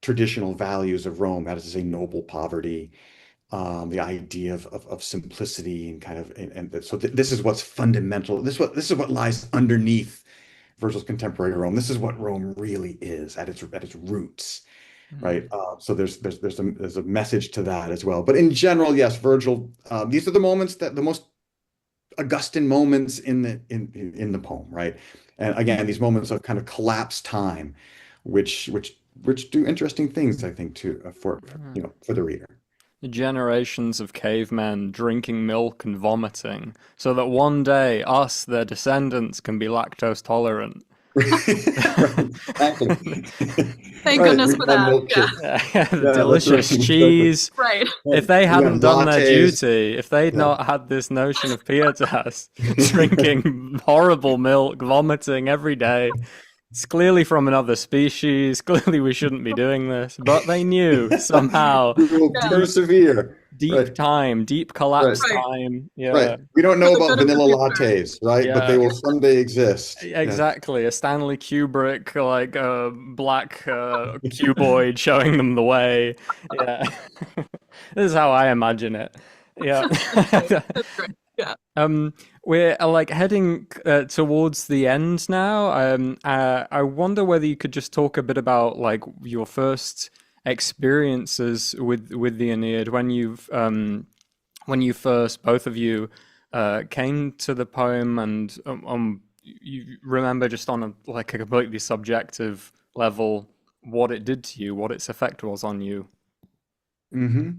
traditional values of Rome, that is to say, noble poverty, the idea of simplicity and kind of so this is what's fundamental. This is what lies underneath Virgil's contemporary Rome. This is what Rome really is at its roots, right? So there's a message to that as well. But in general, yes, Virgil. These are the moments the most Augustan moments in the poem, right? And again, these moments of kind of collapsed time, which do interesting things, I think, too, for the reader. Generations of cavemen drinking milk and vomiting, so that one day us, their descendants, can be lactose tolerant. Right, exactly. Thank Right, goodness read for my that. milk Yeah. kit. The Yeah, that's delicious right. cheese. Right. If they We hadn't got done their lattes. duty, if they'd Yeah. not had this notion of pietas, drinking horrible milk, vomiting every day, it's clearly from another species. Clearly, we shouldn't be doing this, but they knew somehow. We will Yeah. persevere. Deep Right, time, deep collapse Right. time. right. Yeah, We don't For know the about good of the vanilla future. lattes, right? But they yeah. will someday exist. Yeah. Exactly, a Stanley Kubrick like black cuboid showing them the way. Yeah, this is how I imagine it. Yeah. That's great. Yeah. We're like heading towards the end now. I wonder whether you could just talk a bit about like your first experiences with the Aeneid when you first, both of you, came to the poem, and you remember just on a completely subjective level what it did to you, what its effect was on you. Hmm.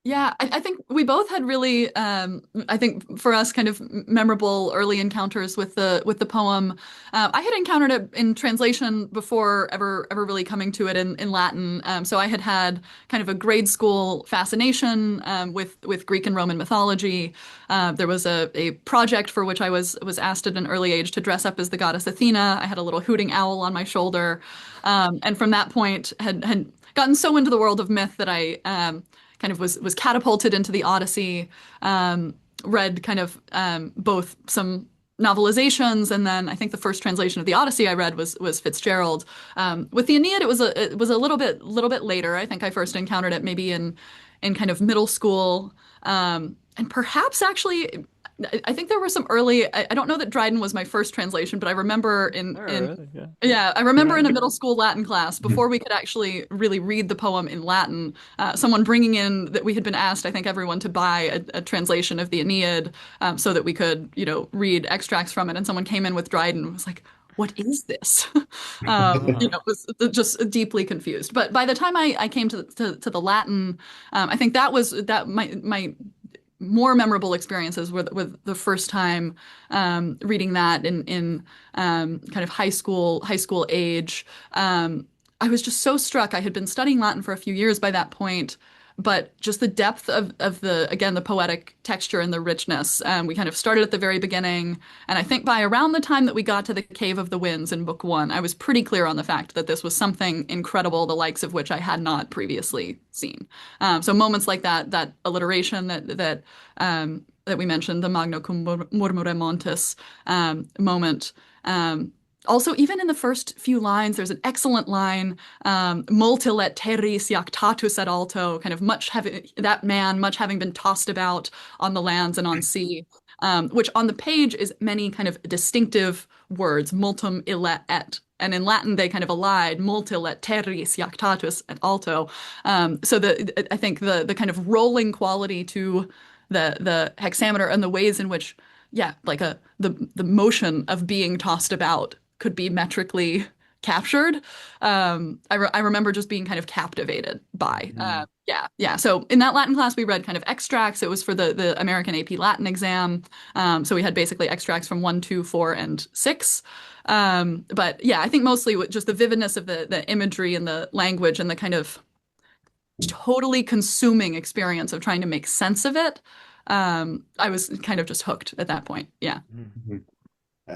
Yeah, I think we both had really, I think for us, kind of memorable early encounters with the poem. I had encountered it in translation before ever really coming to it in Latin. So I had kind of a grade school fascination with Greek and Roman mythology. There was a project for which I was asked at an early age to dress up as the goddess Athena. I had a little hooting owl on my shoulder, and from that point had gotten so into the world of myth that I kind of was catapulted into the Odyssey, read kind of both some novelizations, and then I think the first translation of the Odyssey I read was Fitzgerald. With the Aeneid, it was a little bit later. I think I first encountered it maybe in kind of middle school, and perhaps actually. I think there were some early. I don't know that Dryden was my first translation, but I remember Oh, really? Yeah. yeah, I remember in a middle school Latin class, before we could actually really read the poem in Latin, someone bringing in that we had been asked, I think everyone to buy a translation of the Aeneid, so that we could, read extracts from it. And someone came in with Dryden and was like, "What is this?" Was just deeply confused. But by the time I came to the Latin, I think that my more memorable experiences with the first time reading that in kind of high school age. I was just so struck. I had been studying Latin for a few years by that point, but just the depth of the poetic texture and the richness. We kind of started at the very beginning, and I think by around the time that we got to the Cave of the Winds in Book One, I was pretty clear on the fact that this was something incredible, the likes of which I had not previously seen. So moments like that alliteration that we mentioned, the Magno cum murmure montis moment. Also, even in the first few lines, there's an excellent line, multil et terris iactatus et alto, kind of much having been tossed about on the lands and on sea, which on the page is many kind of distinctive words, multum ille et. And in Latin, they kind of allied multil et terris iactatus et alto. So I think the kind of rolling quality to the hexameter and the ways in which, yeah, like the motion of being tossed about could be metrically captured. I remember just being kind of captivated by. Yeah. So in that Latin class, we read kind of extracts. It was for the American AP Latin exam. So we had basically extracts from 1, 2, 4, and 6. But yeah, I think mostly with just the vividness of the imagery and the language and the kind of totally consuming experience of trying to make sense of it. I was kind of just hooked at that point. Yeah. Mhm.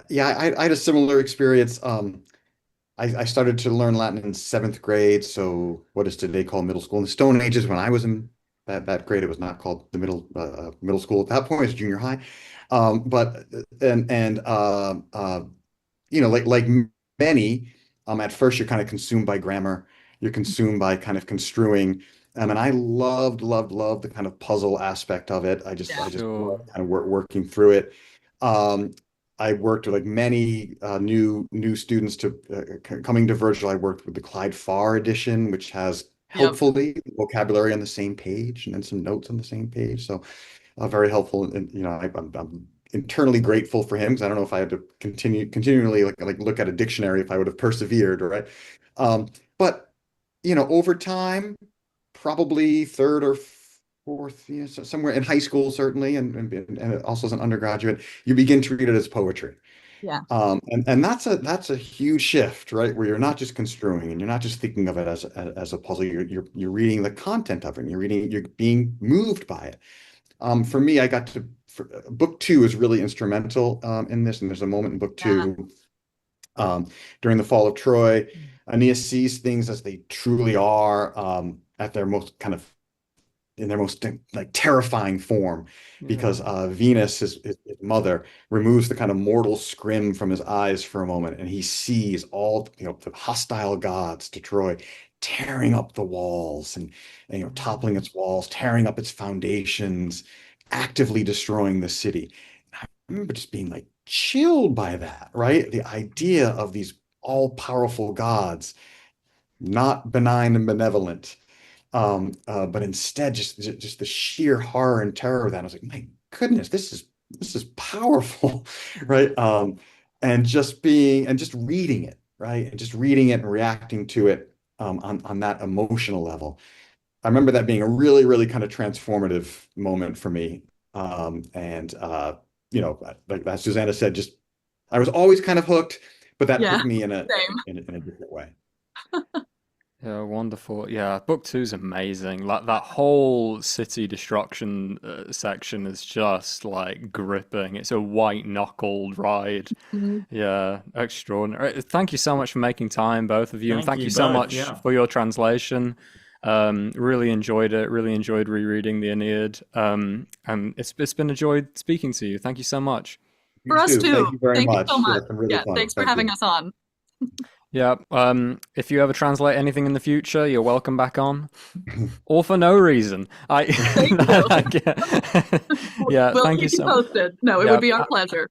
Yeah, I had a similar experience. I started to learn Latin in seventh grade, so what is today called middle school. In the Stone Ages, when I was in that grade, it was not called the middle school. At that point, it was junior high. But and like many, at first you're kind of consumed by grammar. You're consumed by kind of construing. And I loved the kind of puzzle aspect of it. Yeah. I just Sure. love kind of working through it. Um, I worked with like many new students to coming to Virgil. I worked with the Clyde Farr edition, which has Yep. helpfully vocabulary on the same page and then some notes on the same page. So very helpful. And I'm internally grateful for him because I don't know if I had to continually like look at a dictionary if I would have persevered, right? But over time, probably third or fourth, so somewhere in high school, certainly, and also as an undergraduate, you begin to read it as poetry. Yeah. And that's a huge shift, right? Where you're not just construing and you're not just thinking of it as a puzzle. You're reading the content of it. And you're being moved by it. For me, book two is really instrumental in this, and there's a moment in book Yeah. two during the fall of Troy. Aeneas sees things as they truly are at their most kind of in their most like terrifying form because Yeah. Venus, his mother, removes the kind of mortal scrim from his eyes for a moment, and he sees all the hostile gods to Troy tearing up the walls and toppling its walls, tearing up its foundations, actively destroying the city. I remember just being like chilled by that, right? The idea of these all-powerful gods, not benign and benevolent, but instead just the sheer horror and terror of that. I was like, my goodness, this is powerful, right? And just reading it, right? And just reading it and reacting to it on that emotional level. I remember that being a really, really kind of transformative moment for me. And like as Susanna said, just I was always kind of hooked, but that Yeah. hooked me in a Same. in a different way. Yeah, wonderful. Yeah, book two's amazing. Like that whole city destruction section is just like gripping. It's a white knuckled ride. Mhm. Yeah, extraordinary. Thank you so much for making time, both of you, and Thank thank you you so both. much Yeah. for your translation. Really enjoyed it. Really enjoyed rereading the Aeneid. And it's been a joy speaking to you. Thank you so much. You For us too. too. Thank you very Thank you so much. Yeah, much. it's been really Yeah. fun. Thanks for Thank having you. us on. Yeah. If you ever translate anything in the future, you're welcome back on. Or for no reason. I, Thank you. yeah. We'll Thank you keep you so much. posted. No, it would Yeah. be our pleasure.